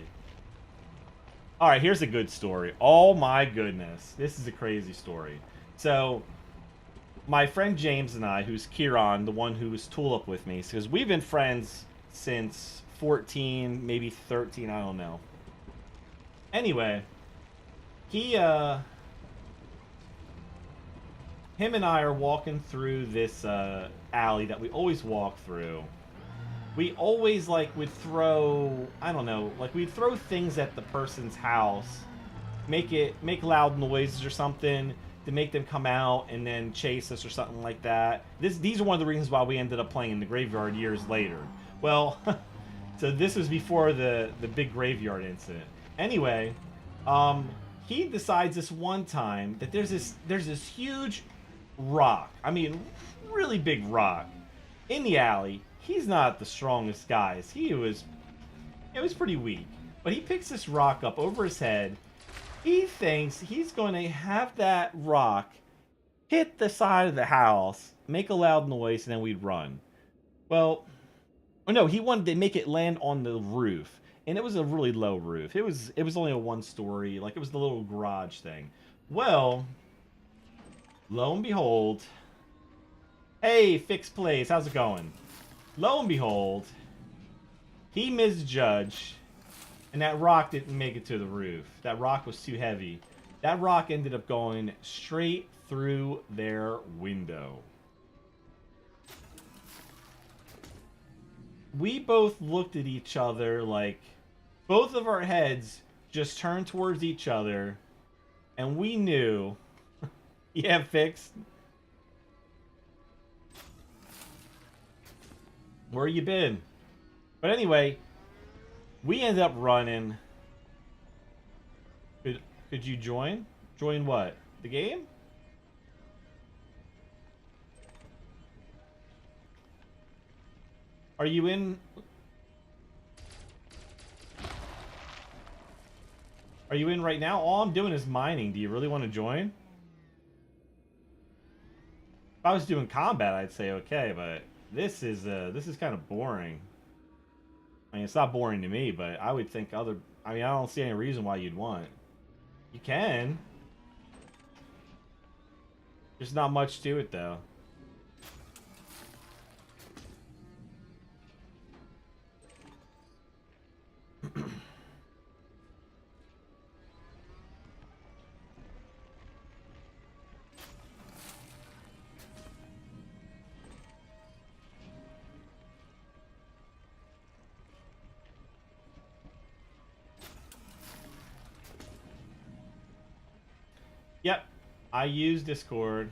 Alright, here's a good story. Oh my goodness. This is a crazy story. So, my friend James and I, who's Kieran, the one who was Tulip with me, because we've been friends since 14, maybe 13, I don't know. Anyway, him and I are walking through this alley that we always walk through. We always, would throw, I don't know, we'd throw things at the person's house, make loud noises or something to make them come out and then chase us or something like that. These are one of the reasons why we ended up playing in the graveyard years later. Well, so this was before the big graveyard incident. Anyway, he decides this one time that there's this huge rock, really big rock, in the alley. He's not the strongest guy. It was pretty weak. But he picks this rock up over his head. He thinks he's going to have that rock hit the side of the house, make a loud noise, and then we'd run. Well, no, he wanted to make it land on the roof. And it was a really low roof. It was only a one-story, it was the little garage thing. Well, lo and behold, hey, Fixed Place, how's it going? Lo and behold, He misjudged, and that rock didn't make it to the roof. That rock was too heavy. That rock ended up going straight through their window. We both looked at each other like both of our heads just turned towards each other, and we knew. Yeah, fixed. Where you been? But anyway, we ended up running. Could you join? Join what? The game? Are you in? Are you in right now? All I'm doing is mining. Do you really want to join? If I was doing combat, I'd say okay, but this is kind of boring. I mean, it's not boring to me, but I would think other. I mean, I don't see any reason why you'd want. You can. There's not much to it, though. Yep, I use Discord.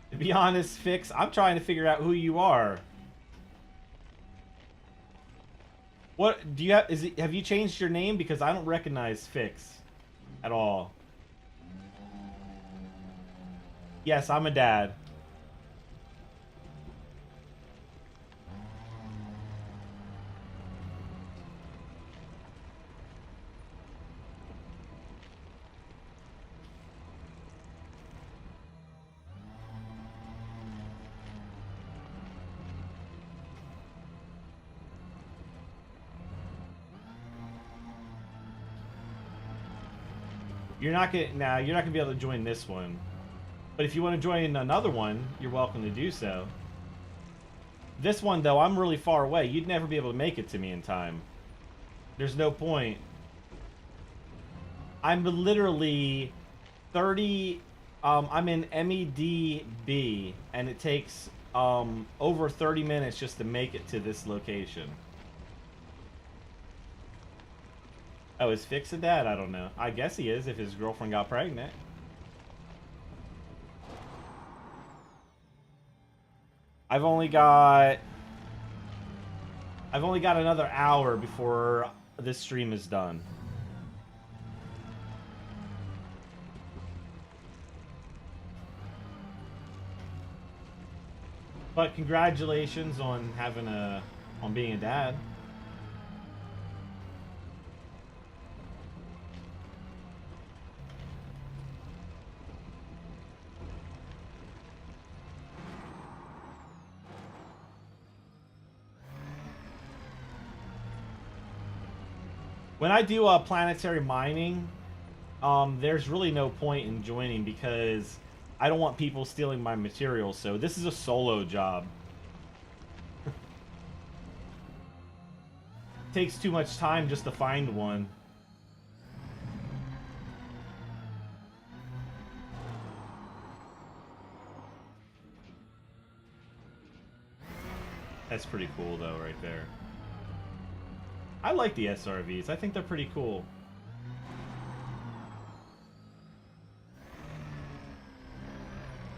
To be honest, Fix, I'm trying to figure out who you are. What do you have? Have you changed your name? Because I don't recognize Fix at all. Yes, I'm a dad. You're not gonna be able to join this one. But if you want to join another one, you're welcome to do so. This one, though, I'm really far away. You'd never be able to make it to me in time. There's no point. I'm literally 30... I'm in MEDB, and it takes over 30 minutes just to make it to this location. Oh, is Fix a dad? I don't know. I guess he is if his girlfriend got pregnant. I've only got another hour before this stream is done. But congratulations on being a dad. When I do planetary mining, there's really no point in joining because I don't want people stealing my materials, so this is a solo job. Takes too much time just to find one. That's pretty cool though, right there. I like the SRVs. I think they're pretty cool.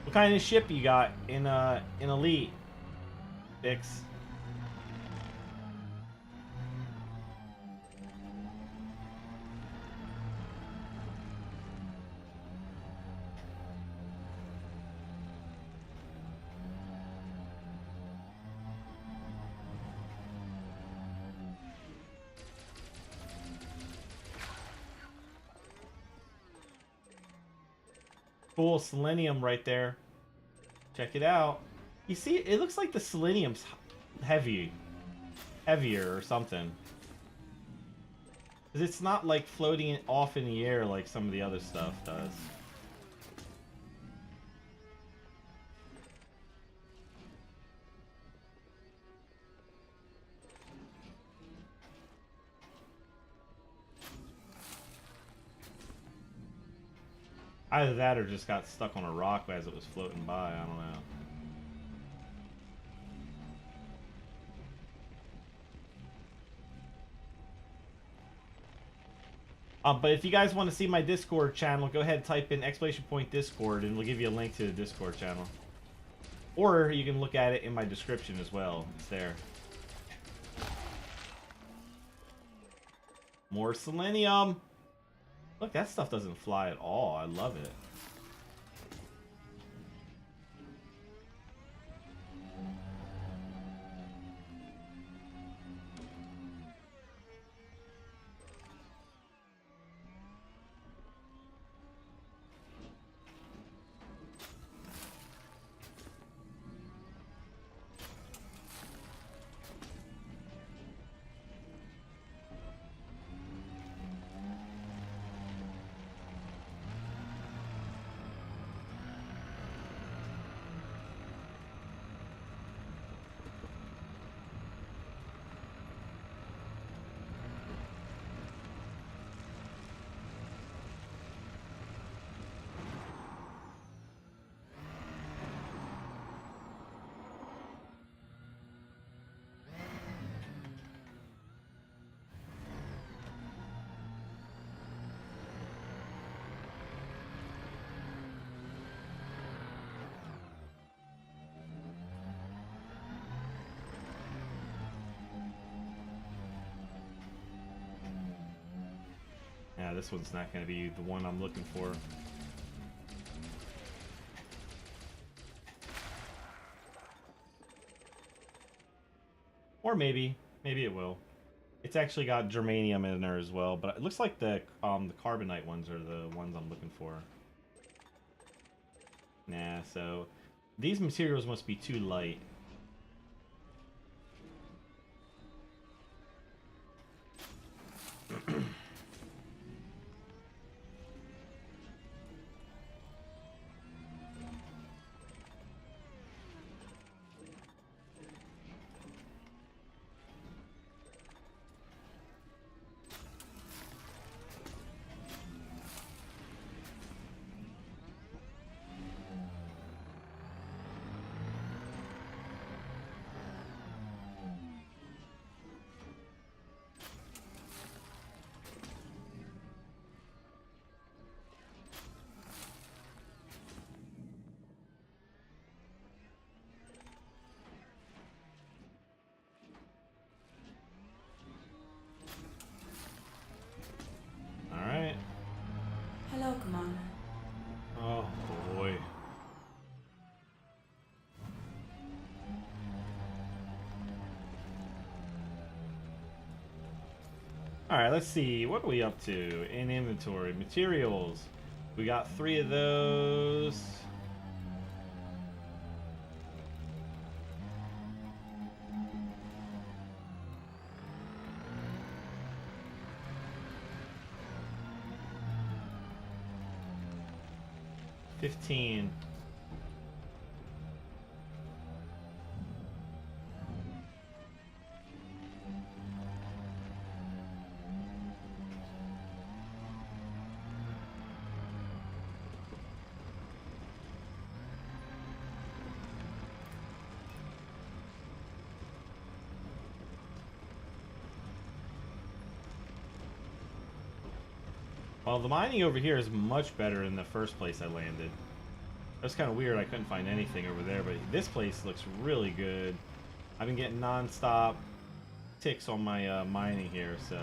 What kind of ship you got in Elite, Fix? Cool Selenium right there. Check it out. You see, it looks like the Selenium's heavier or something. Because it's not like floating off in the air like some of the other stuff does. Either that or just got stuck on a rock as it was floating by, I don't know. But if you guys want to see my Discord channel, go ahead and type in !Discord and we'll give you a link to the Discord channel. Or you can look at it in my description as well. It's there. More selenium! Look, that stuff doesn't fly at all. I love it. Yeah, this one's not going to be the one I'm looking for. Or maybe it will. It's actually got germanium in there as well, but it looks like the carbonite ones are the ones I'm looking for. Nah, so these materials must be too light. Alright. Hello, Commander. Oh boy. Alright, let's see. What are we up to in inventory? Materials. We got 3 of those. $15. Well, the mining over here is much better than the first place I landed. That's kind of weird, I couldn't find anything over there, but this place looks really good. I've been getting non-stop ticks on my mining here, so...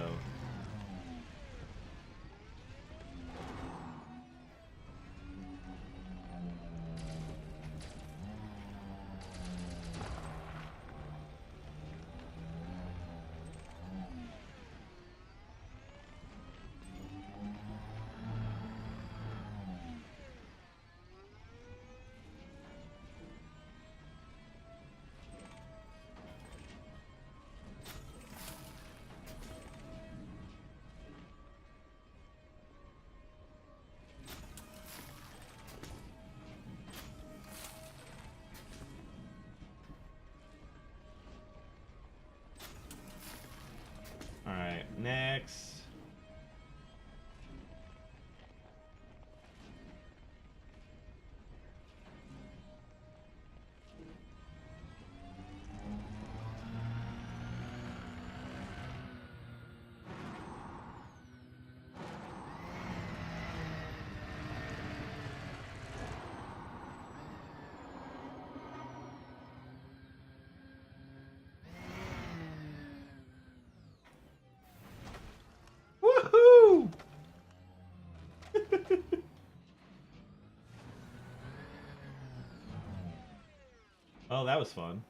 next. Woohoo! Oh, that was fun.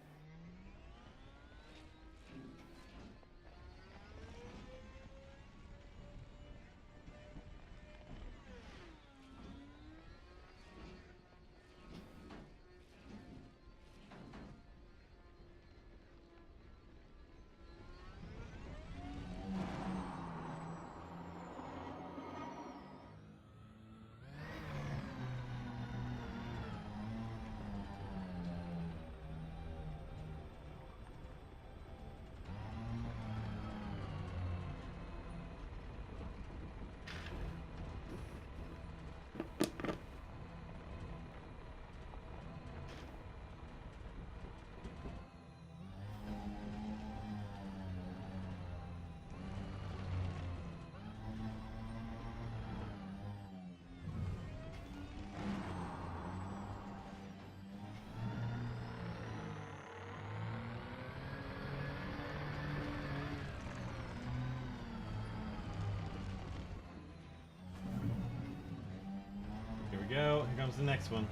Here we go. Here comes the next one.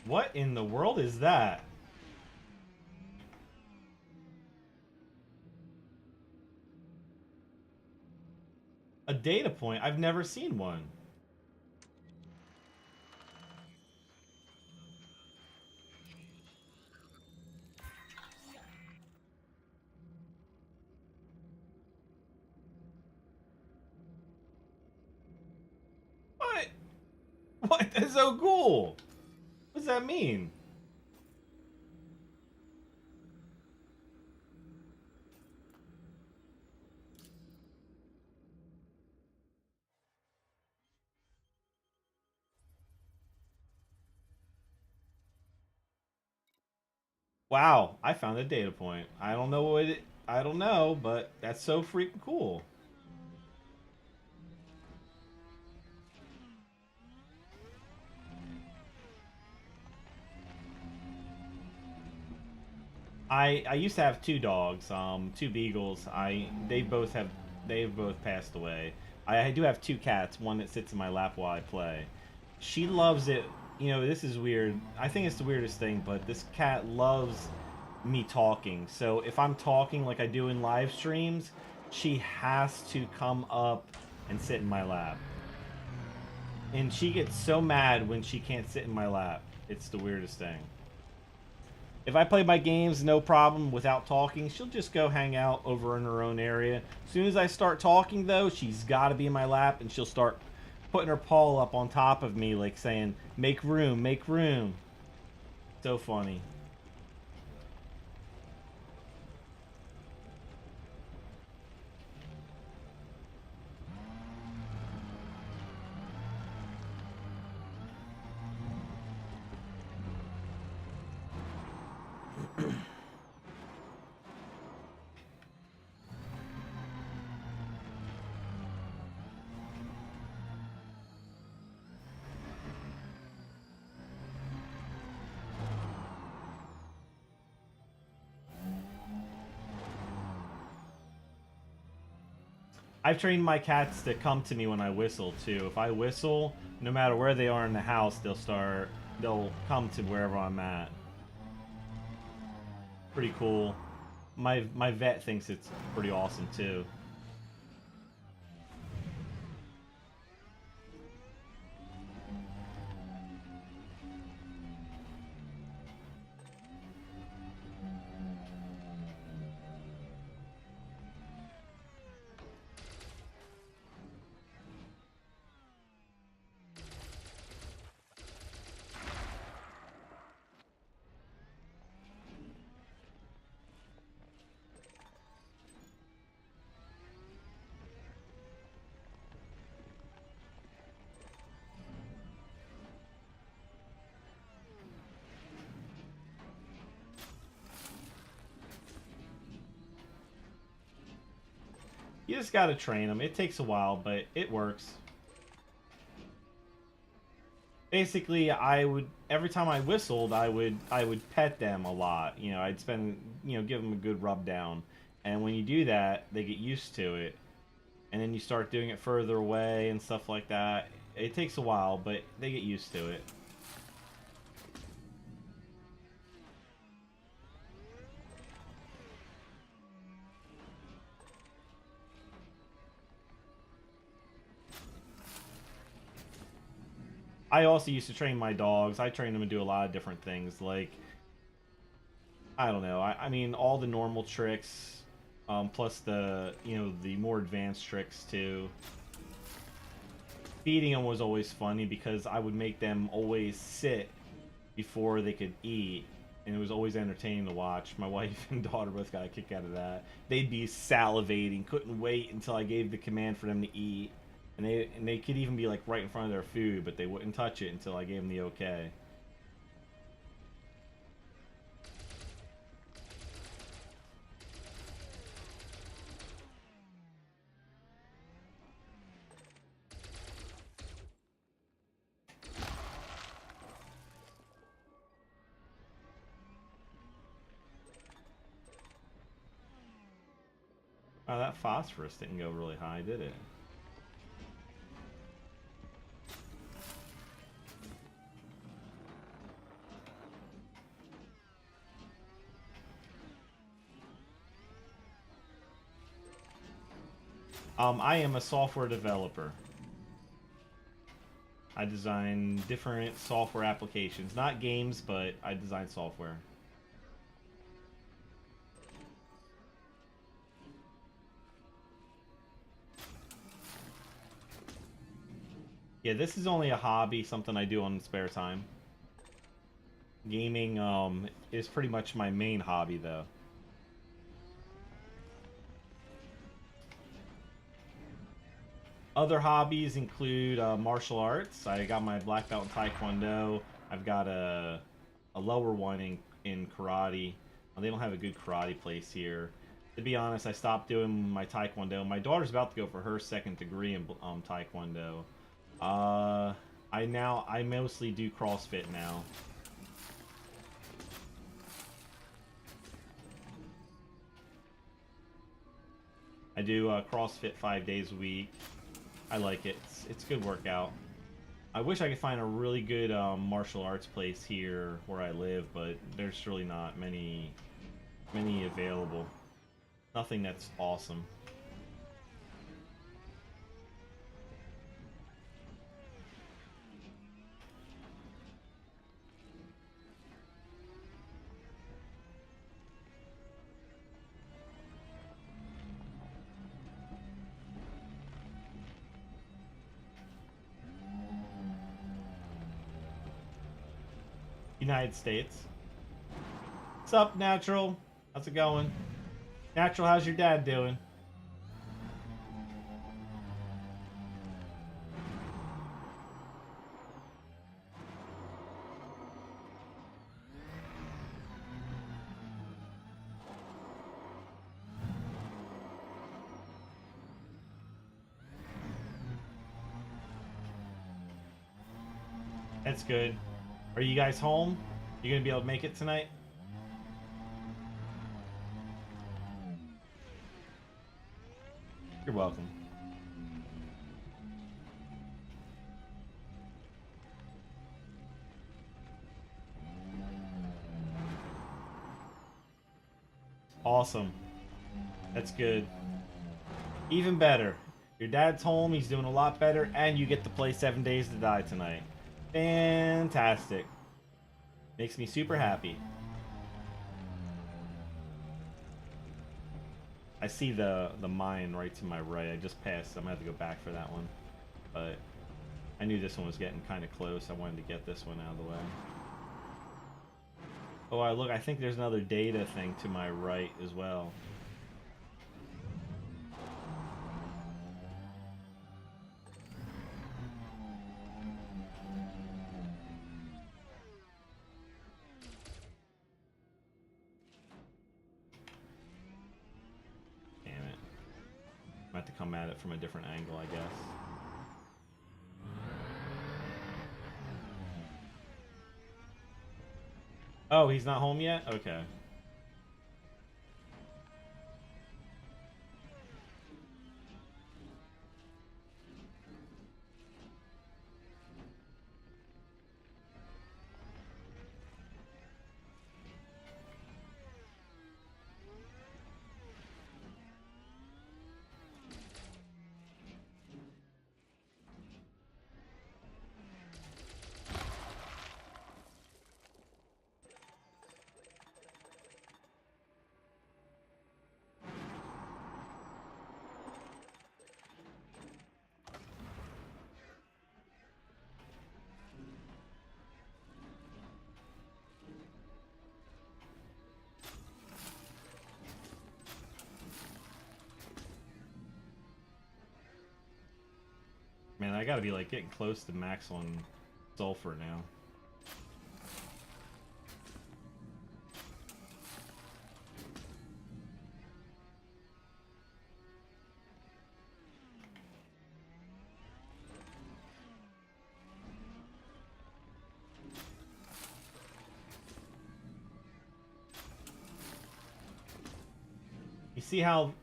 What in the world is that? A data point? I've never seen one. What? What? That's so cool. What does that mean? Wow, I found a data point. I don't know what it, I don't know, but that's so freaking cool. I used to have two dogs, two beagles. They've both passed away. I do have two cats, one that sits in my lap while I play. She loves it. You know, this is weird. I think it's the weirdest thing, but this cat loves me talking. So if I'm talking like I do in live streams, she has to come up and sit in my lap. And she gets so mad when she can't sit in my lap. It's the weirdest thing. If I play my games, no problem, without talking, she'll just go hang out over in her own area. As soon as I start talking, though, she's got to be in my lap, and she'll start putting her paw up on top of me, like saying, make room, make room. So funny. I've trained my cats to come to me when I whistle too. If I whistle, no matter where they are in the house, they'll come to wherever I'm at. Pretty cool. My vet thinks it's pretty awesome too. You just gotta train them. It takes a while, but it works. Basically, every time I whistled, I would pet them a lot. You know, I'd spend, give them a good rub down. And when you do that, they get used to it. And then you start doing it further away and stuff like that. It takes a while, but they get used to it. I also used to train my dogs. I trained them to do a lot of different things. Like, I don't know. I mean, all the normal tricks, plus the more advanced tricks too. Feeding them was always funny because I would make them always sit before they could eat, and it was always entertaining to watch. My wife and daughter both got a kick out of that. They'd be salivating, couldn't wait until I gave the command for them to eat, and they could even be like right in front of their food, but they wouldn't touch it until I gave them the okay. Oh, that phosphorus didn't go really high, did it? I am a software developer. I design different software applications. Not games, but I design software. Yeah, this is only a hobby, something I do on spare time. Gaming is pretty much my main hobby, though. Other hobbies include martial arts. I got my black belt in Taekwondo. I've got a lower one in karate. They don't have a good karate place here. To be honest, I stopped doing my Taekwondo. My daughter's about to go for her second degree in Taekwondo. I mostly do CrossFit now. I do CrossFit 5 days a week. I like it. It's a good workout. I wish I could find a really good martial arts place here where I live, but there's really not many available. Nothing that's awesome. United States. What's up, Natural? How's it going? Natural, how's your dad doing? That's good. Are you guys home? You gonna be able to make it tonight? You're welcome. Awesome. That's good. Even better. Your dad's home, he's doing a lot better, and you get to play 7 Days to Die tonight. Fantastic. Makes me super happy. I see the mine right to my right. I just passed. I'm gonna have to go back for that one. But I knew this one was getting kind of close. I wanted to get this one out of the way. Oh, look, I think there's another data thing to my right as well. come at it from a different angle, I guess. Oh, he's not home yet? Okay. Man, I gotta be like getting close to max on sulfur now. You see how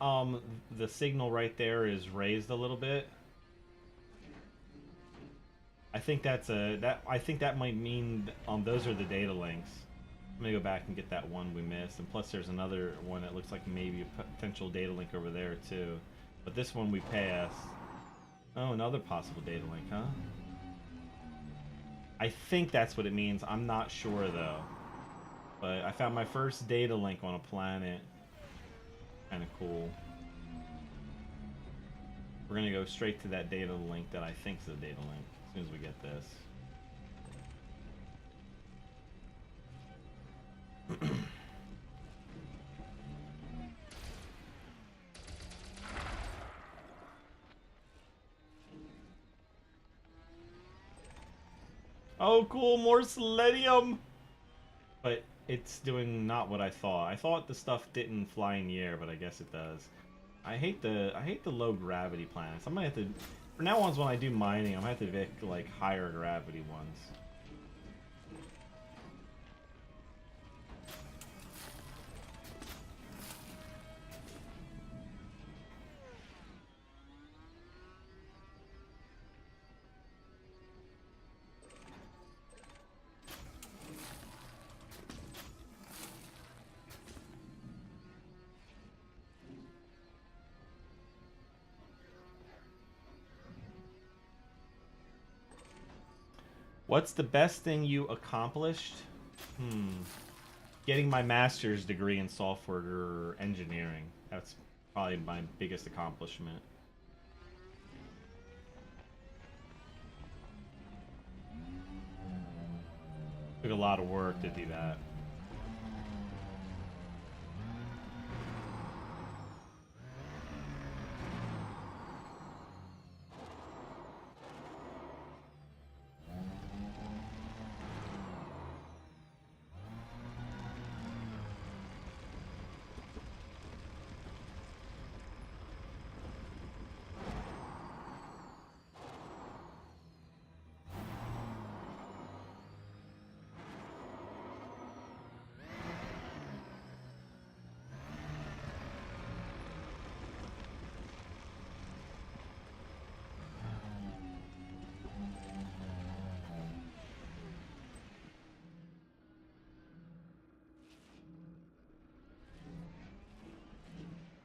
the signal right there is raised a little bit? I think that's I think that might mean those are the data links. I'm gonna go back and get that one we missed, and plus there's another one that looks like maybe a potential data link over there too. But this one we passed. Oh, another possible data link, huh? I think that's what it means. I'm not sure though. But I found my first data link on a planet. Kind of cool. We're gonna go straight to that data link that I think is a data link as soon as we get this. Oh, cool, more selenium! But it's doing not what I thought. I thought the stuff didn't fly in the air, but I guess it does. I hate the low gravity planets. I might have to, for now on, when I do mining, I'm gonna have to pick like higher gravity ones. What's the best thing you accomplished? Getting my master's degree in software engineering. That's probably my biggest accomplishment. Took a lot of work to do that.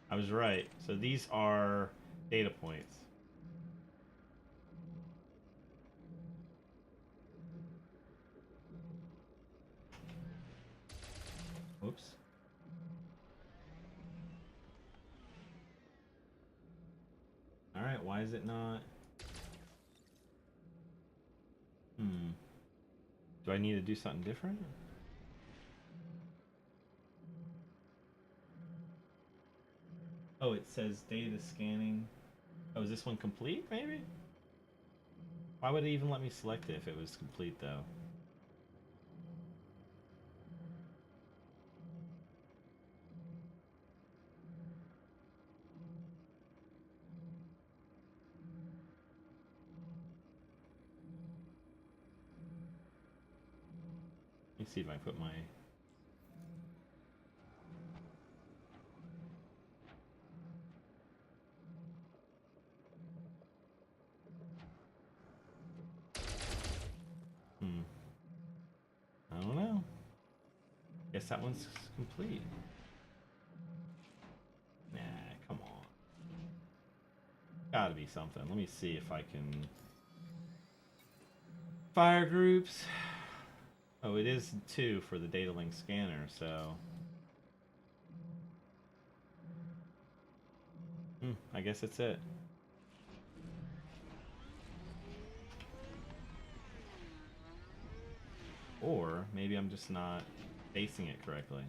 I was right. So these are data points. Oops. Alright, why is it not? Do I need to do something different? Oh, it says data scanning. Oh, is this one complete, maybe? Why would it even let me select it if it was complete, though? Let me see if I put my... I don't know. Guess that one's complete. Nah, come on. Gotta be something. Let me see if I can... Fire groups. Oh, it is 2 for the data link scanner, so... I guess that's it. Or maybe I'm just not facing it correctly.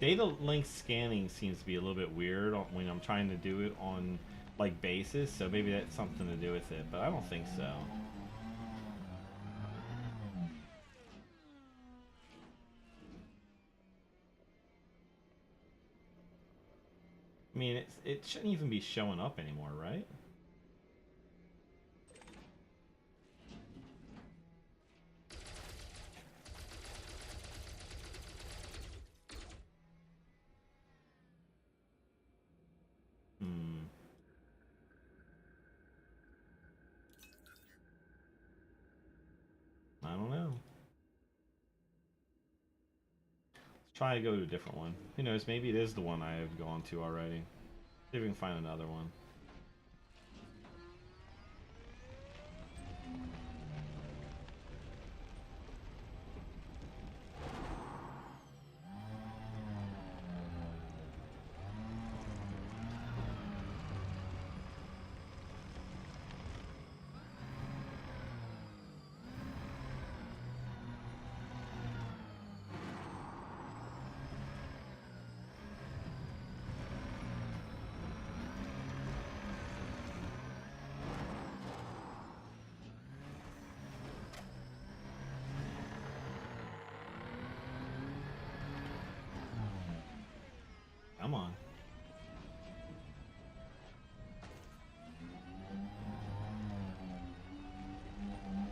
Data link scanning seems to be a little bit weird when I'm trying to do it on like bases, so maybe that's something to do with it, but I don't think so. I mean, it shouldn't even be showing up anymore, right? I don't know. Let's try to go to a different one. Who knows, maybe it is the one I have gone to already. See if we can find another one. Come on.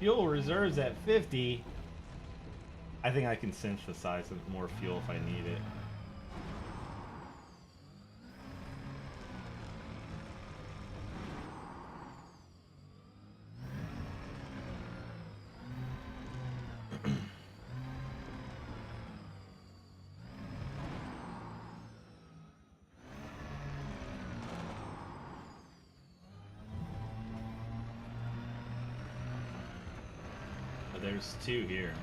Fuel reserves at 50. I think I can synthesize more fuel if I need it. There's 2 here.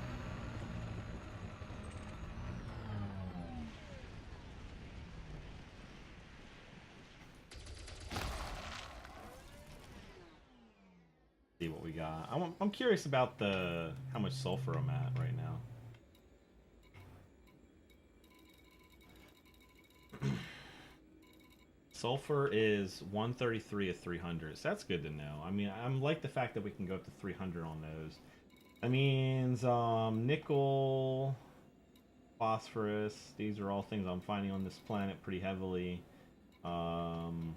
See what we got. I'm curious about how much sulfur I'm at right now. Sulfur is 133 of 300, so that's good to know. I mean, I like the fact that we can go up to 300 on those. That means nickel, phosphorus. These are all things I'm finding on this planet pretty heavily. Cool.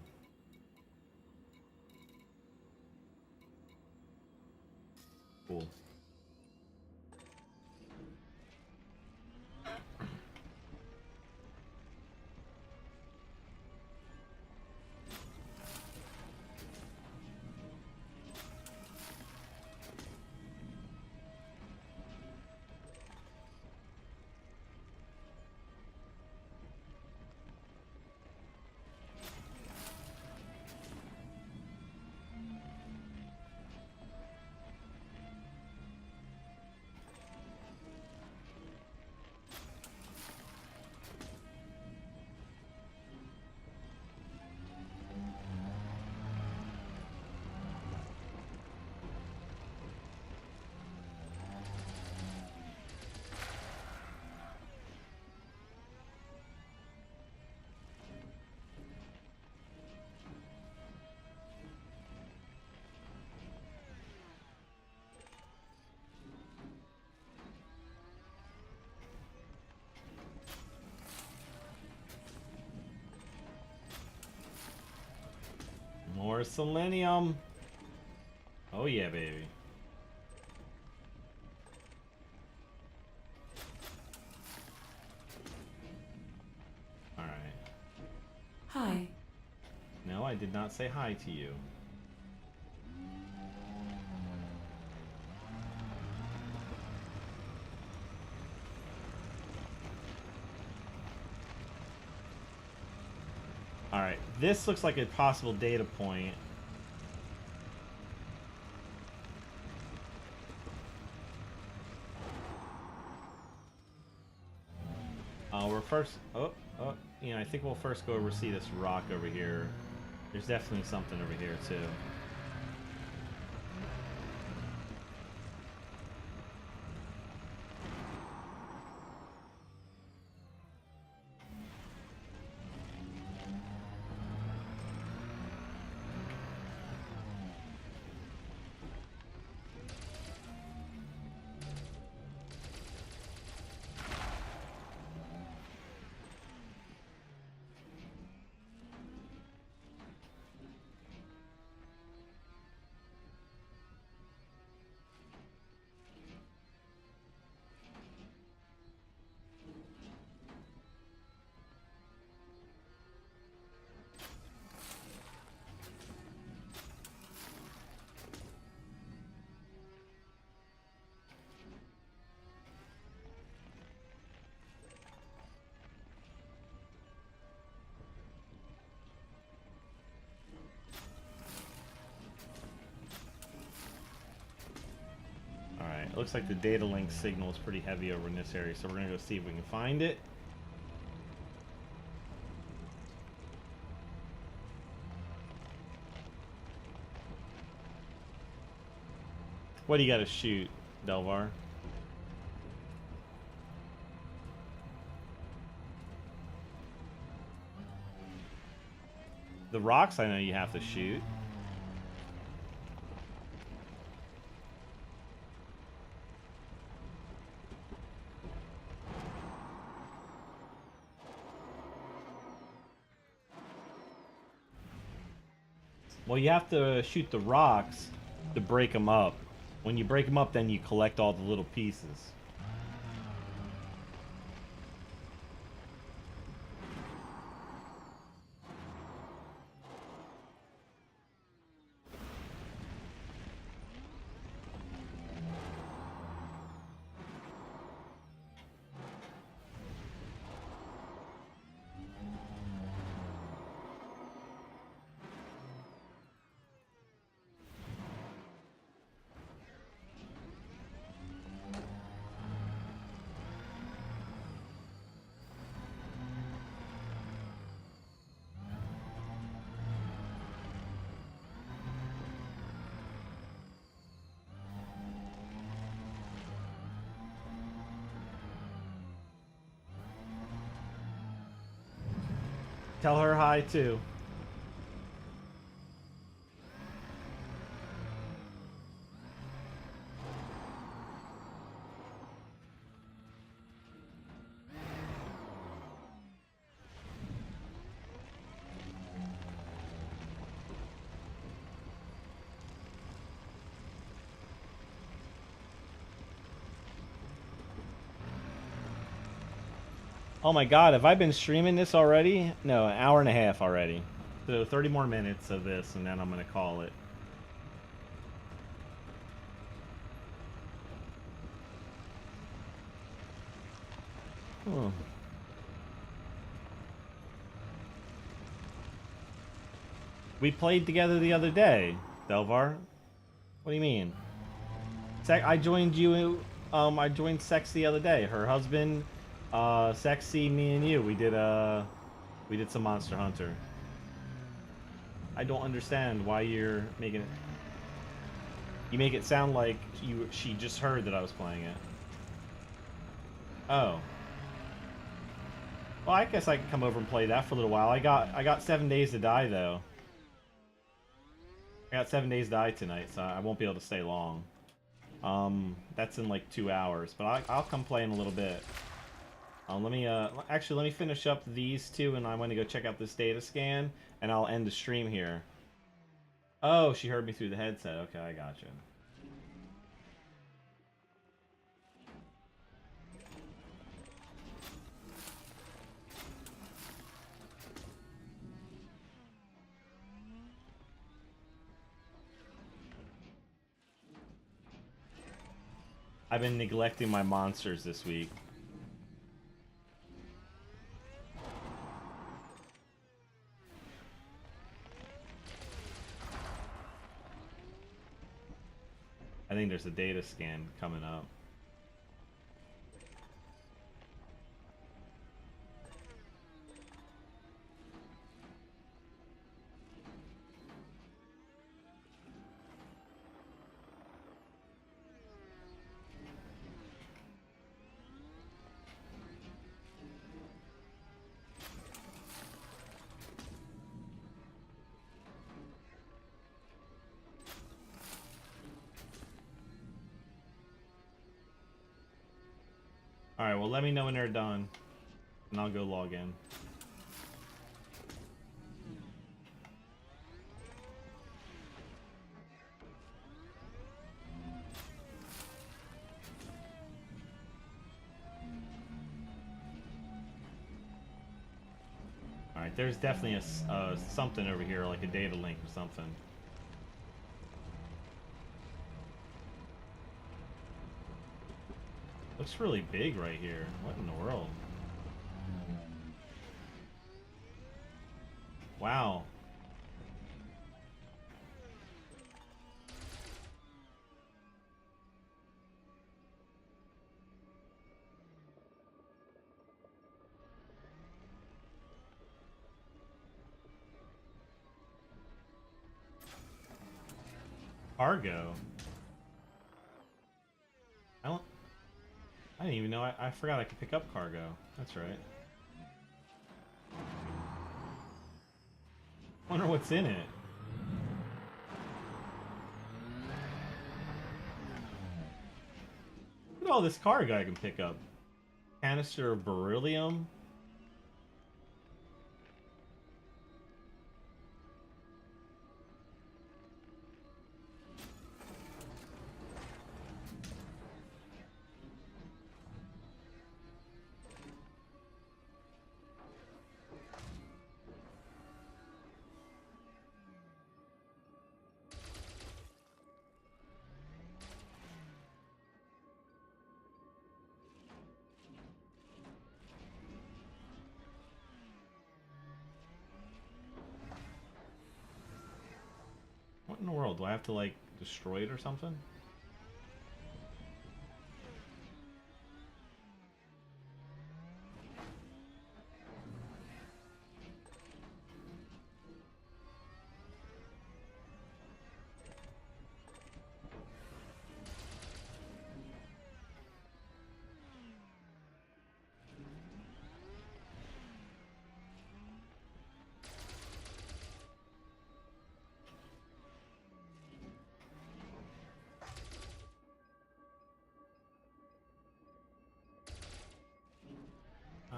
More selenium. Oh yeah, baby. Alright. Hi. No, I did not say hi to you. Alright, this looks like a possible data point. We're first... I think we'll first go over see this rock over here. There's definitely something over here, too. Alright, looks like the data link signal is pretty heavy over in this area, so we're gonna go see if we can find it. What do you gotta shoot, Delvar? The rocks I know you have to shoot. Well, you have to shoot the rocks to break them up. When you break them up, then you collect all the little pieces. Tell her hi, too. Oh my god, have I been streaming this already? No, an hour and a half already. So 30 more minutes of this, and then I'm gonna call it. Oh. We played together the other day, Delvar. What do you mean? I joined you, I joined Sex the other day. Her husband, Sexy, me and you. We did some Monster Hunter. I don't understand why you're making it... You make it sound like she just heard that I was playing it. Oh. Well, I guess I can come over and play that for a little while. I got 7 days to die, though. I got 7 days to die tonight, so I won't be able to stay long. That's in like 2 hours, but I'll come play in a little bit. Let me finish up these 2, and I want to go check out this data scan, and I'll end the stream here. Oh, she heard me through the headset. Okay, I gotcha. I've been neglecting my monsters this week. I think there's a data scan coming up. Alright, well let me know when they're done. And I'll go log in. Alright, there's definitely a something over here, like a data link or something. Looks really big right here. What in the world? Wow. Cargo. I don't. I didn't even know. I forgot I could pick up cargo. That's right. Wonder what's in it. Look at all this cargo I can pick up. Canister of beryllium. What in the world? Do I have to, like, destroy it or something?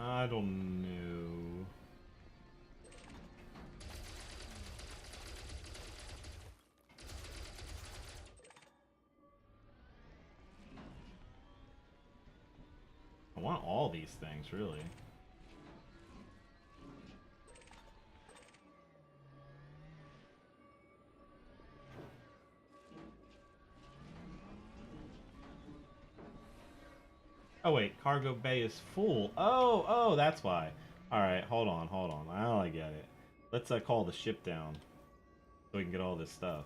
I don't know. I want all these things, really. Oh wait, cargo bay is full. Oh, that's why. Alright, hold on. Now I get it. Let's call the ship down so we can get all this stuff.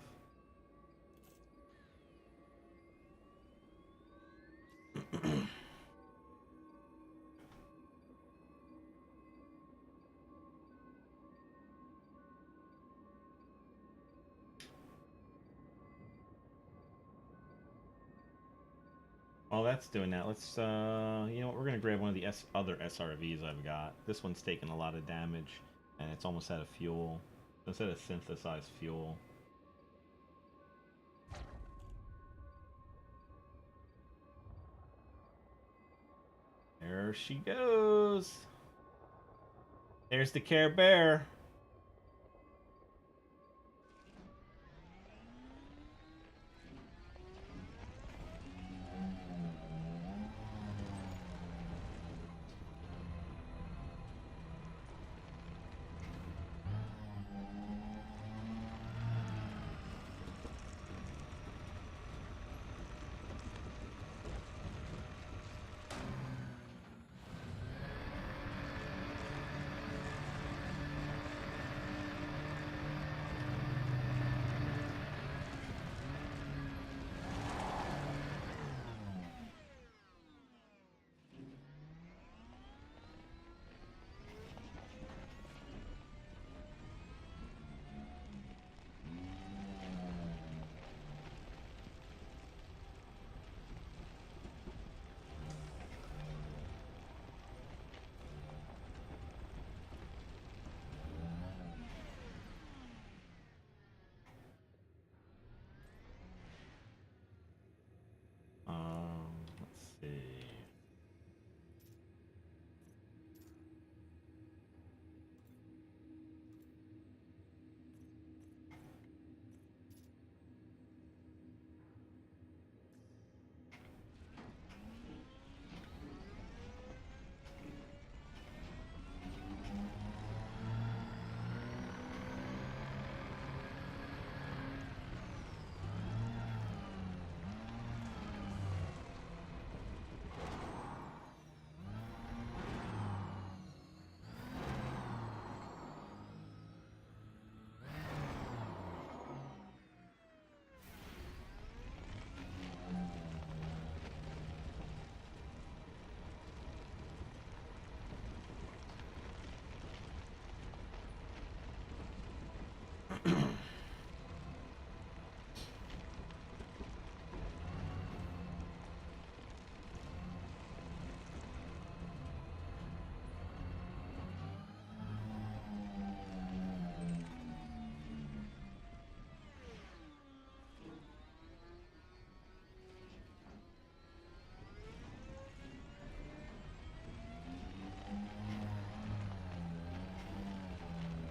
While that's doing that, let's, you know what, we're gonna grab one of the other SRVs I've got. This one's taking a lot of damage, and it's almost out of fuel. Instead of synthesized fuel. There she goes! There's the Care Bear!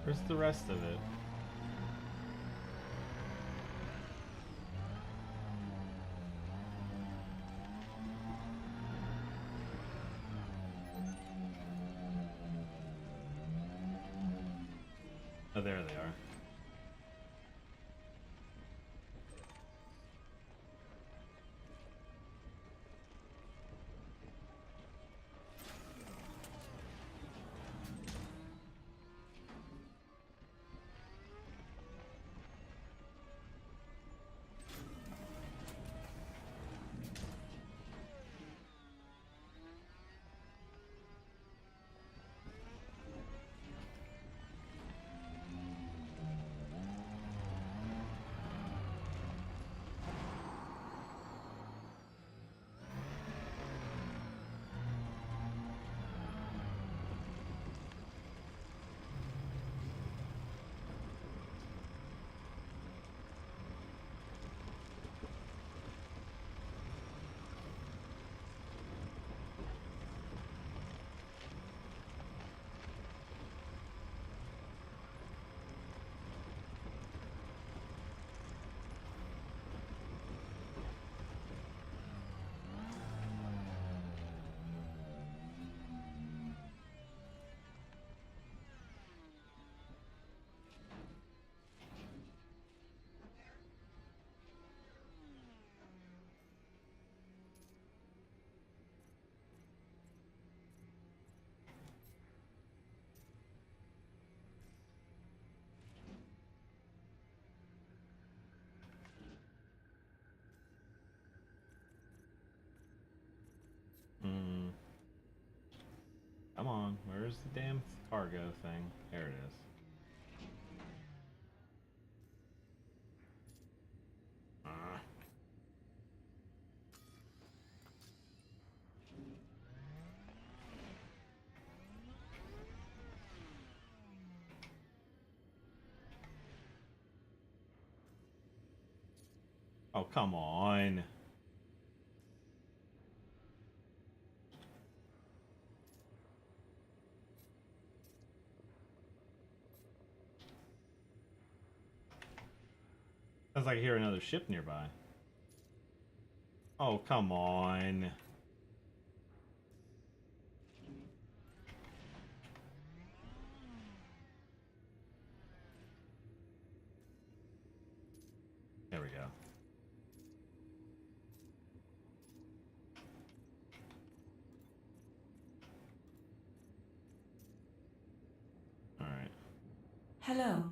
Where's the rest of it? Oh, there they are. Hmm. Come on, where's the damn cargo thing? There it is. Ah. Oh, come on. Sounds like I hear another ship nearby. Oh, come on. There we go. Alright. Hello.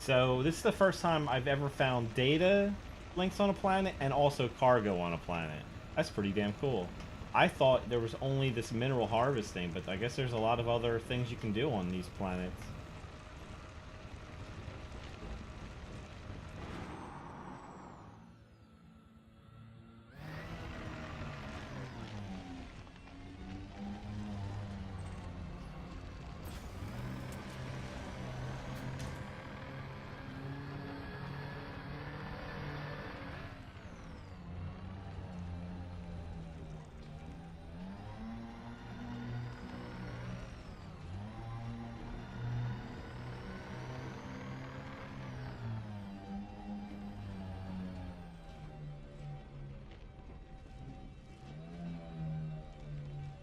So, this is the first time I've ever found data links on a planet and also cargo on a planet. That's pretty damn cool. I thought there was only this mineral harvesting, but I guess there's a lot of other things you can do on these planets.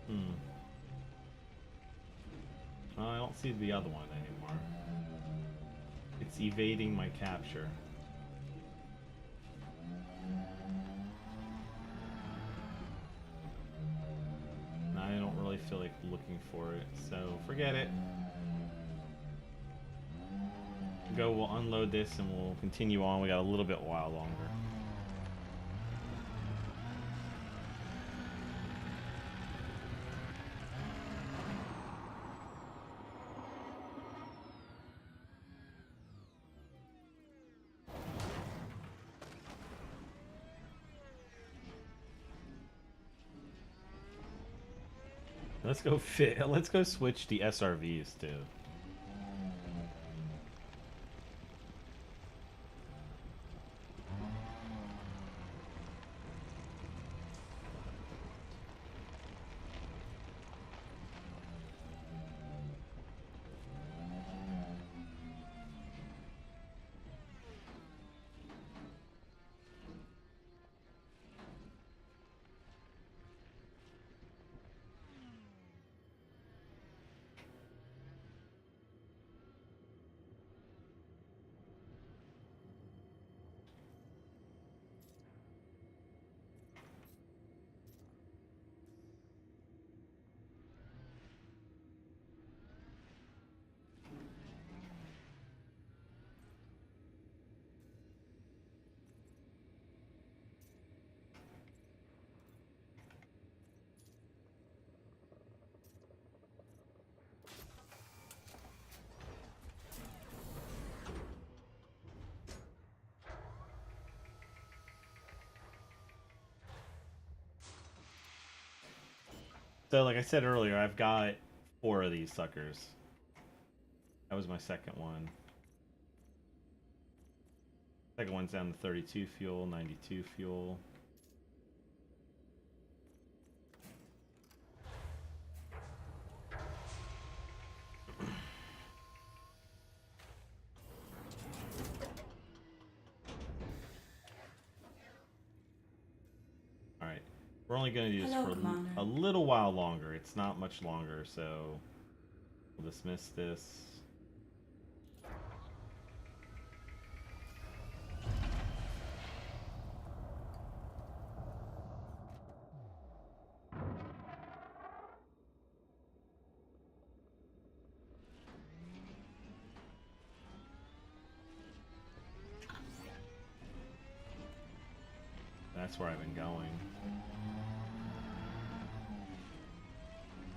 Hmm. Oh, I don't see the other one anymore. It's evading my capture. And I don't really feel like looking for it, so forget it. We'll unload this and we'll continue on. We got a little bit while longer. Let's go fit. Let's go switch the SRVs too. So, like I said earlier, I've got 4 of these suckers. That was my second one. Second one's down to 32 fuel, 92 fuel. Alright. We're only going to do this Hello, for Commander. a little while longer. It's not much longer, so we'll dismiss this. That's where I've been going.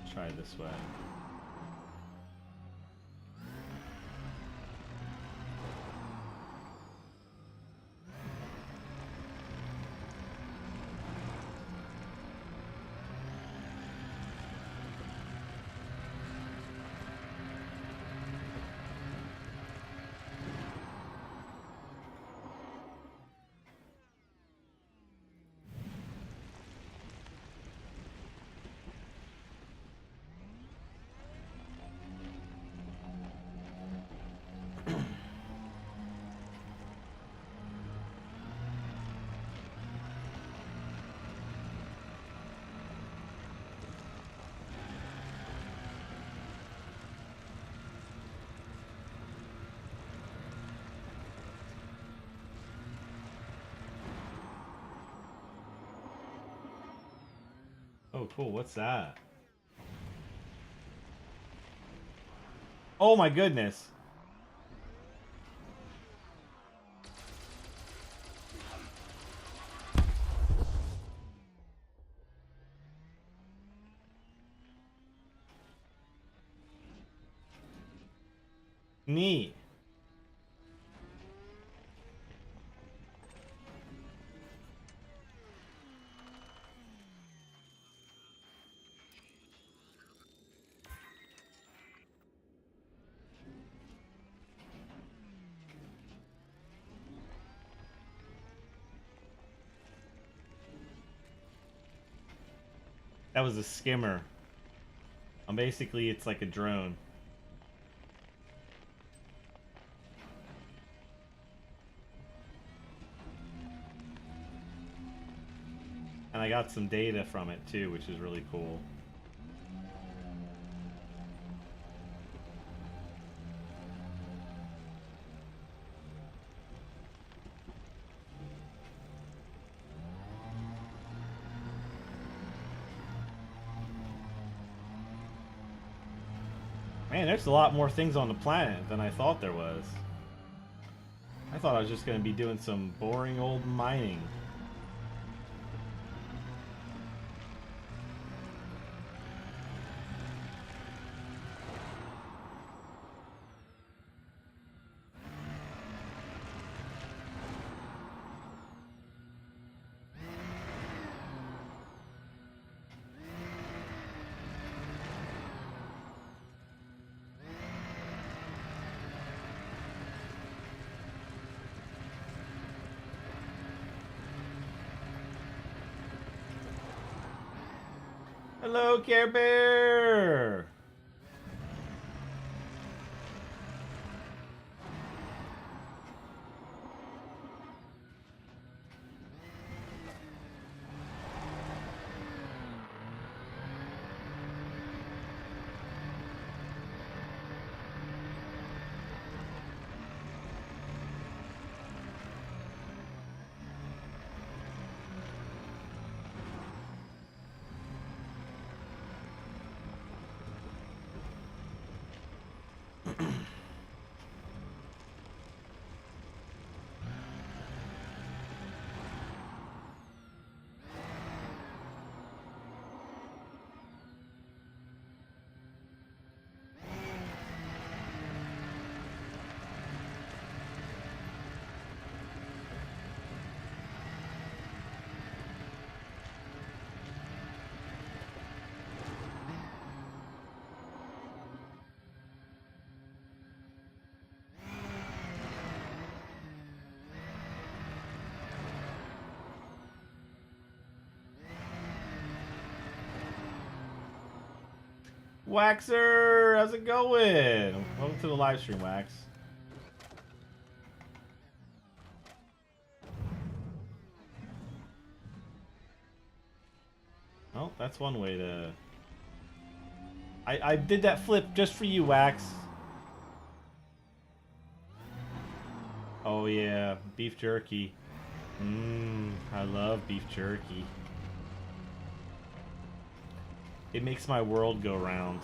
Let's try it this way. Oh, cool. What's that? Oh my goodness. Neat. That was a skimmer. Basically, it's like a drone. And I got some data from it too, which is really cool. Man, there's a lot more things on the planet than I thought there was. I thought I was just going to be doing some boring old mining. Hello, Care Bear. Waxer, how's it going? Welcome to the live stream, Wax. Oh, that's one way to... I did that flip just for you, Wax. Oh yeah, beef jerky. I love beef jerky. It makes my world go round.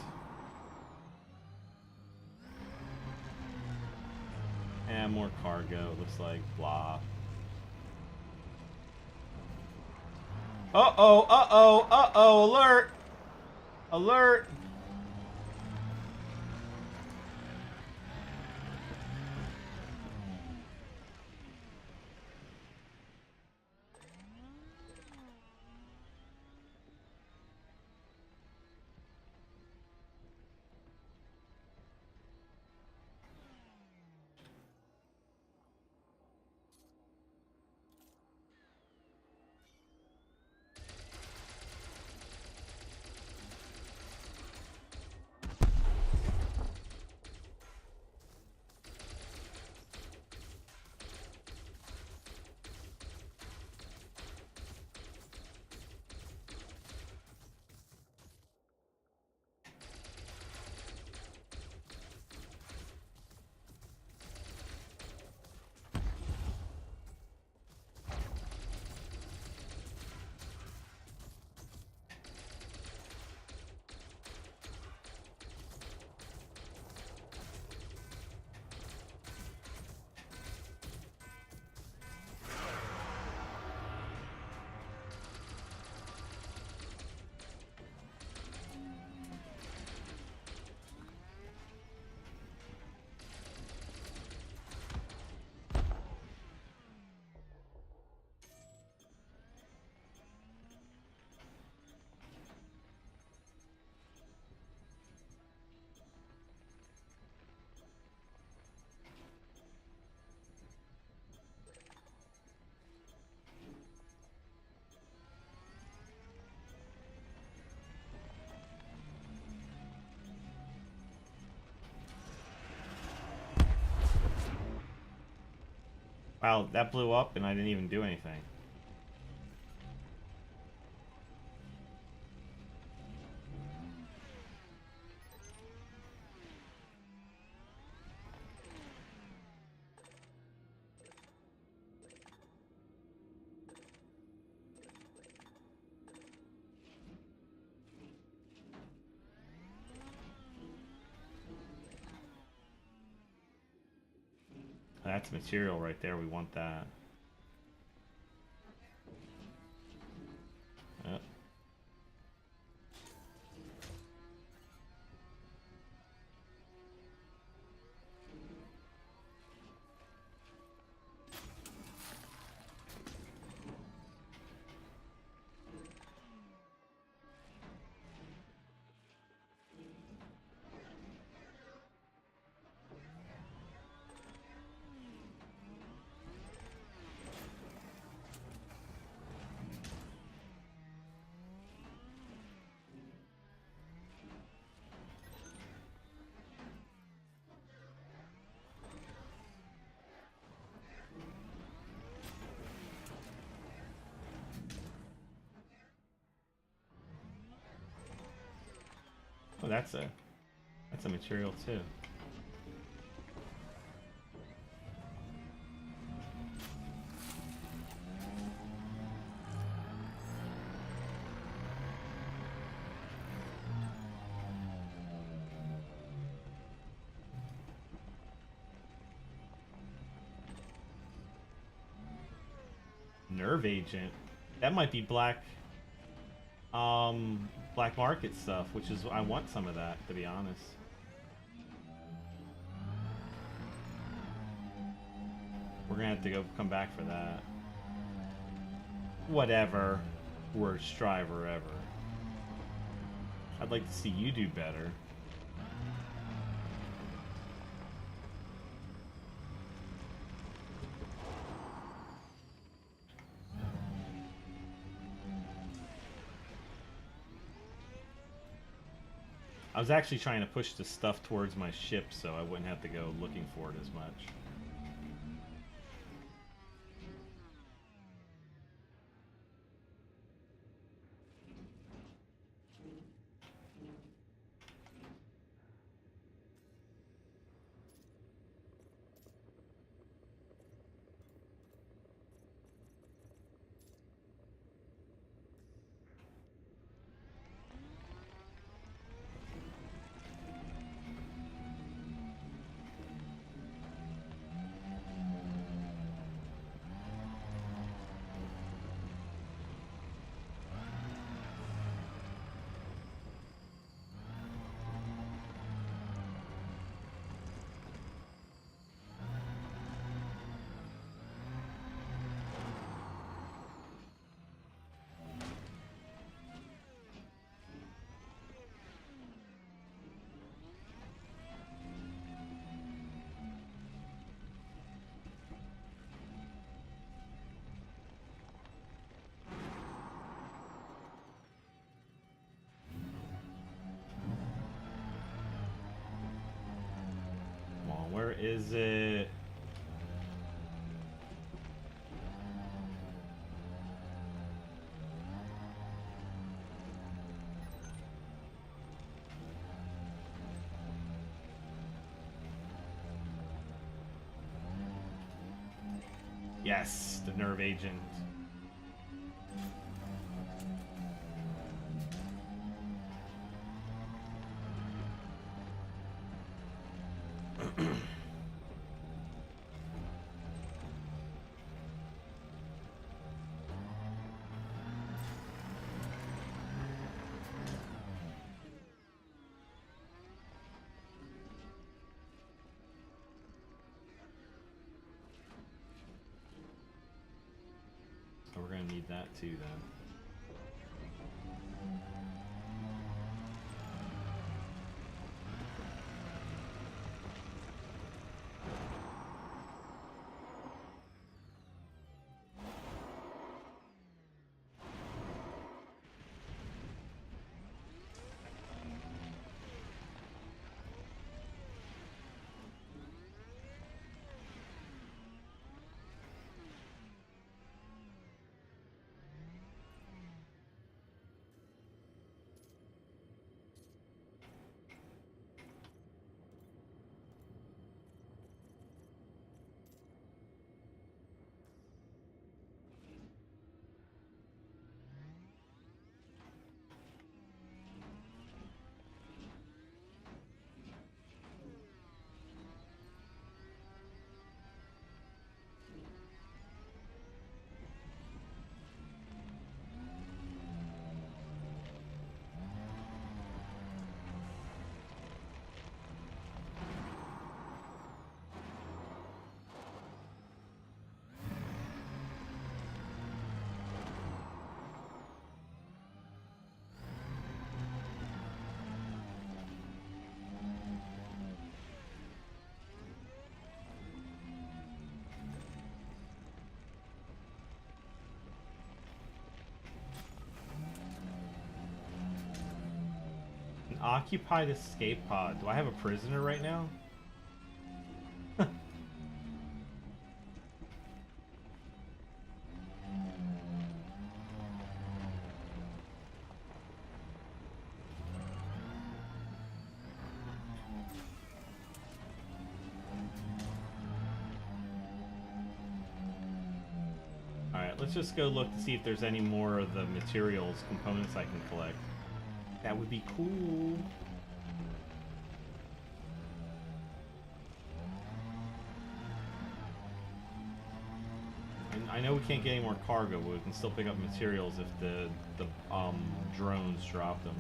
And more cargo, it looks like. Blah. Uh-oh, uh-oh, uh-oh, alert! Alert! Wow, that blew up and I didn't even do anything. That's material right there. We want that. Yep. that's a material too. Nerve agent. That might be black black market stuff, which is I want some of that, to be honest. We're gonna have to go come back for that. Whatever. Worst striver ever. I'd like to see you do better. I was actually trying to push the stuff towards my ship so I wouldn't have to go looking for it as much. Where is it? Yes, the nerve agent. So we're gonna need that too then. An occupied escape pod. Do I have a prisoner right now? let's just go look to see if there's any more of the materials, components I can collect. That would be cool. And I know we can't get any more cargo, but we can still pick up materials if the drones drop them.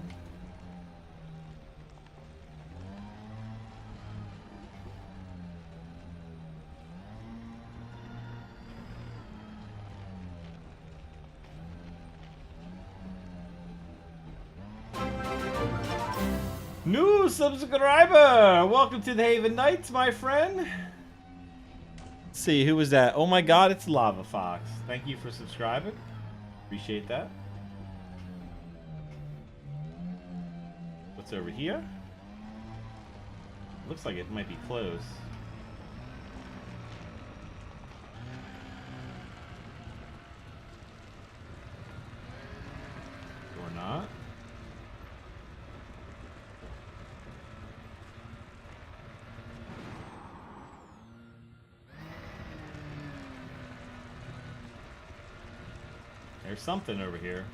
New subscriber! Welcome to the Haven Knights, my friend. Let's see, who was that? Oh my god, it's Lava Fox. Thank you for subscribing. Appreciate that. What's over here? Looks like it might be close. Or not. There's something over here.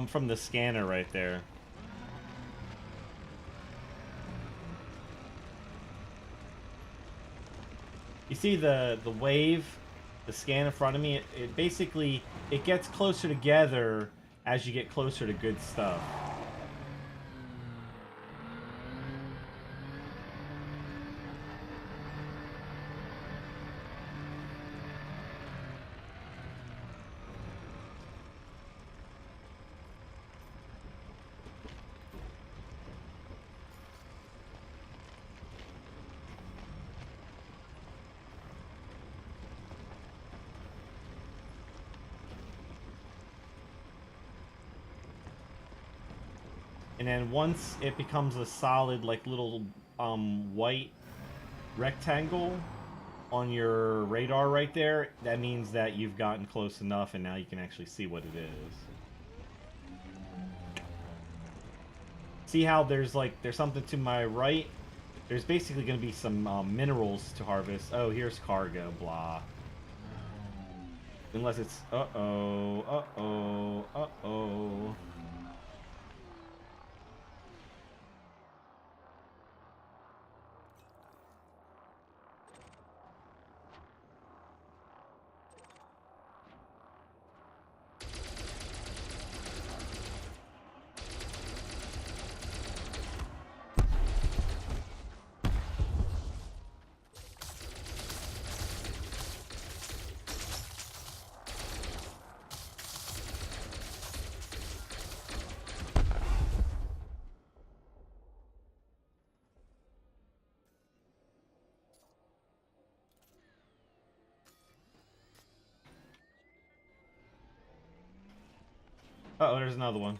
From the scanner right there. You see the wave, the scan in front of me, it basically, it gets closer together as you get closer to good stuff. And then once it becomes a solid, like, little white rectangle on your radar right there, that means that you've gotten close enough and now you can actually see what it is. See how there's something to my right? There's basically going to be some minerals to harvest. Oh, here's cargo, blah. Unless it's... Uh-oh, uh-oh, uh-oh. Uh-oh, there's another one.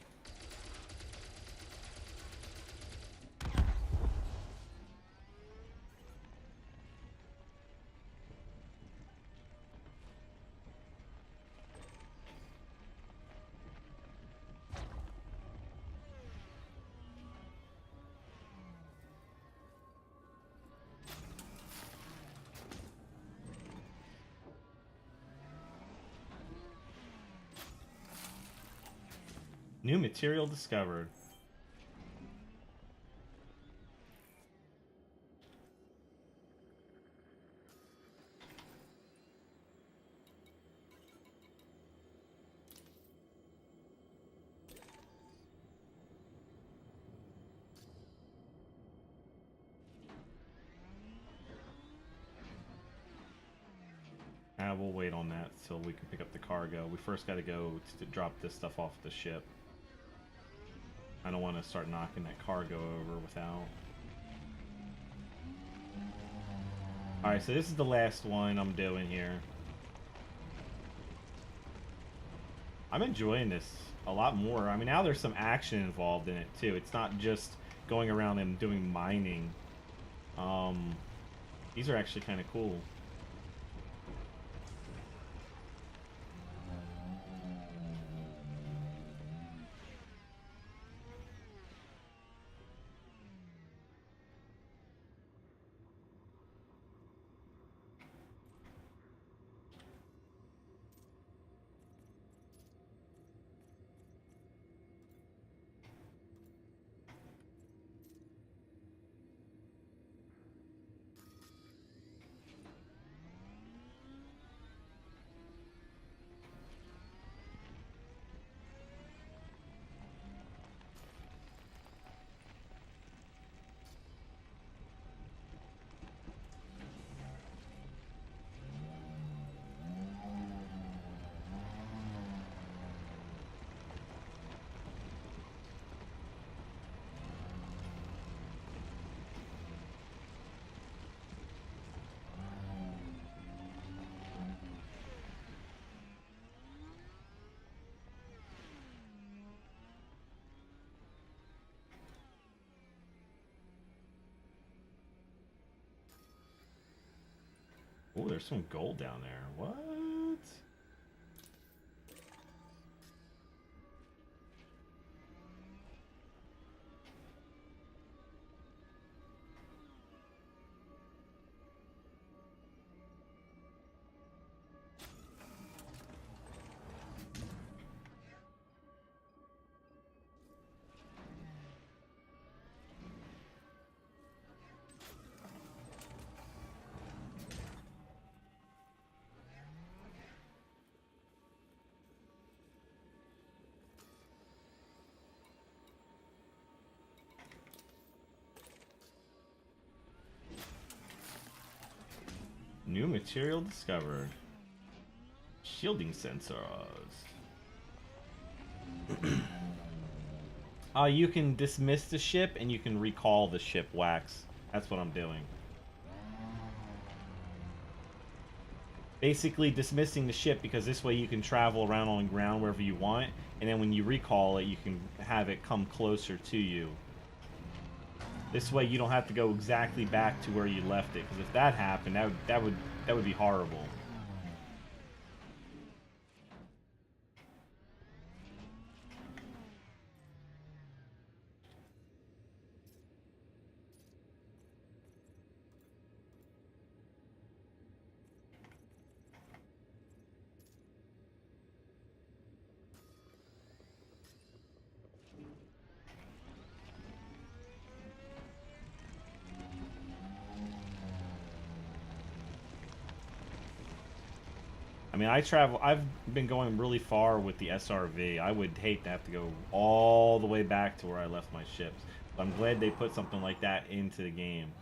New material discovered. We'll wait on that till we can pick up the cargo. We first got to go to drop this stuff off the ship. I don't want to start knocking that cargo over without. Alright, so this is the last one I'm doing here. I'm enjoying this a lot more. I mean, now there's some action involved in it too. It's not just going around and doing mining. Um, these are actually kind of cool. Oh, there's some gold down there. What? New material discovered. Shielding sensors. You can dismiss the ship and you can recall the ship, Wax. That's what I'm doing. Basically dismissing the ship because this way you can travel around on the ground wherever you want, and then when you recall it, you can have it come closer to you. This way you don't have to go exactly back to where you left it, because if that happened, that would be horrible. I mean, I've been going really far with the SRV. I would hate to have to go all the way back to where I left my ships. But I'm glad they put something like that into the game.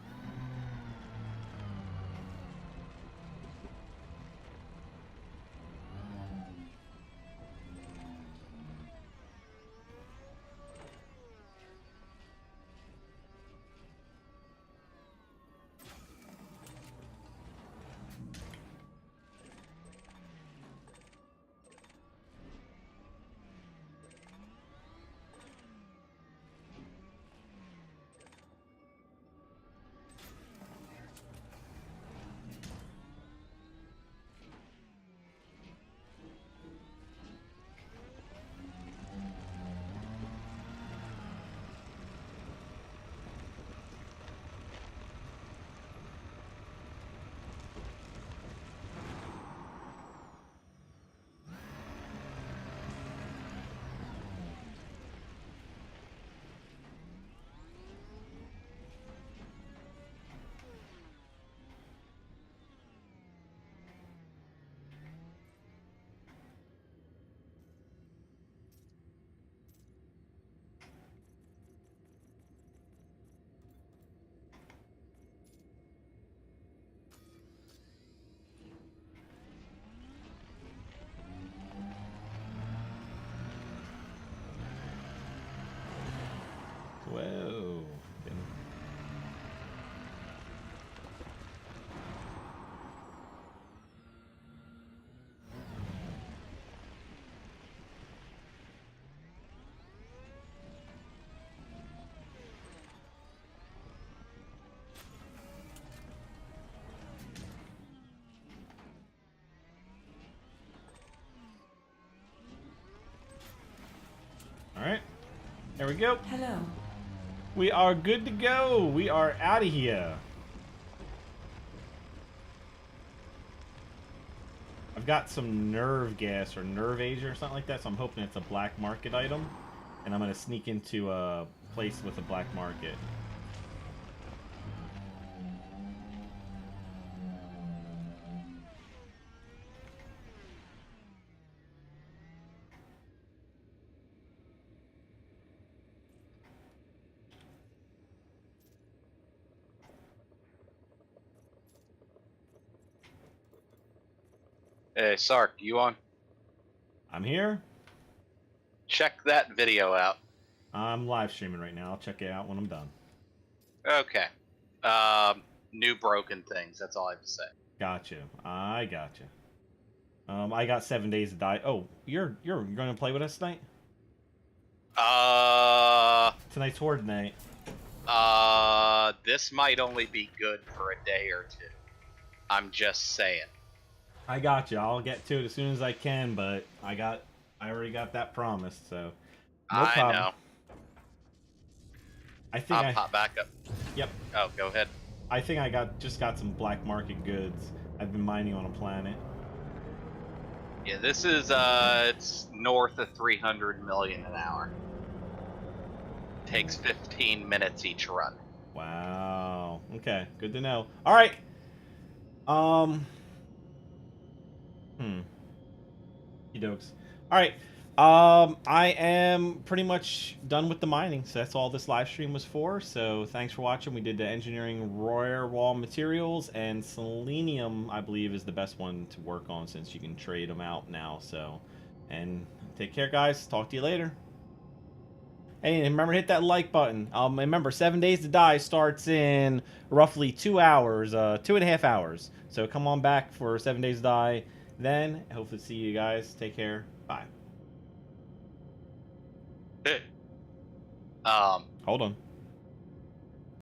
Whoa. There we go. Hello. We are good to go. We are out of here. I've got some nerve gas or nerve Asia or something like that, so I'm hoping it's a black market item. And I'm going to sneak into a place with a black market. Hey, Sark, you on? I'm here. Check that video out. I'm live streaming right now. I'll check it out when I'm done. Okay. New broken things. That's all I have to say. Gotcha. I gotcha. I got 7 days to die. Oh, you're going to play with us tonight? Tonight's Horde night. This might only be good for a day or two. I'm just saying. I got you. I'll get to it as soon as I can, but I already got that promised, so no I problem. know. I think I'll pop back up. Yep. Oh, go ahead. I think I just got some black market goods. I've been mining on a planet. Yeah, this is it's north of 300 million an hour. Takes 15 minutes each run. Wow. Okay, good to know. All right. Dokes. All right. I am pretty much done with the mining, so that's all this live stream was for. So thanks for watching. We did the engineering royal wall materials, and selenium, I believe, is the best one to work on since you can trade them out now. So, and take care, guys. Talk to you later. Hey, remember to hit that like button. Remember, 7 days to die starts in roughly 2 hours, 2.5 hours. So come on back for 7 days to die. Then, hopefully see you guys. Take care. Bye. Um, Hold on.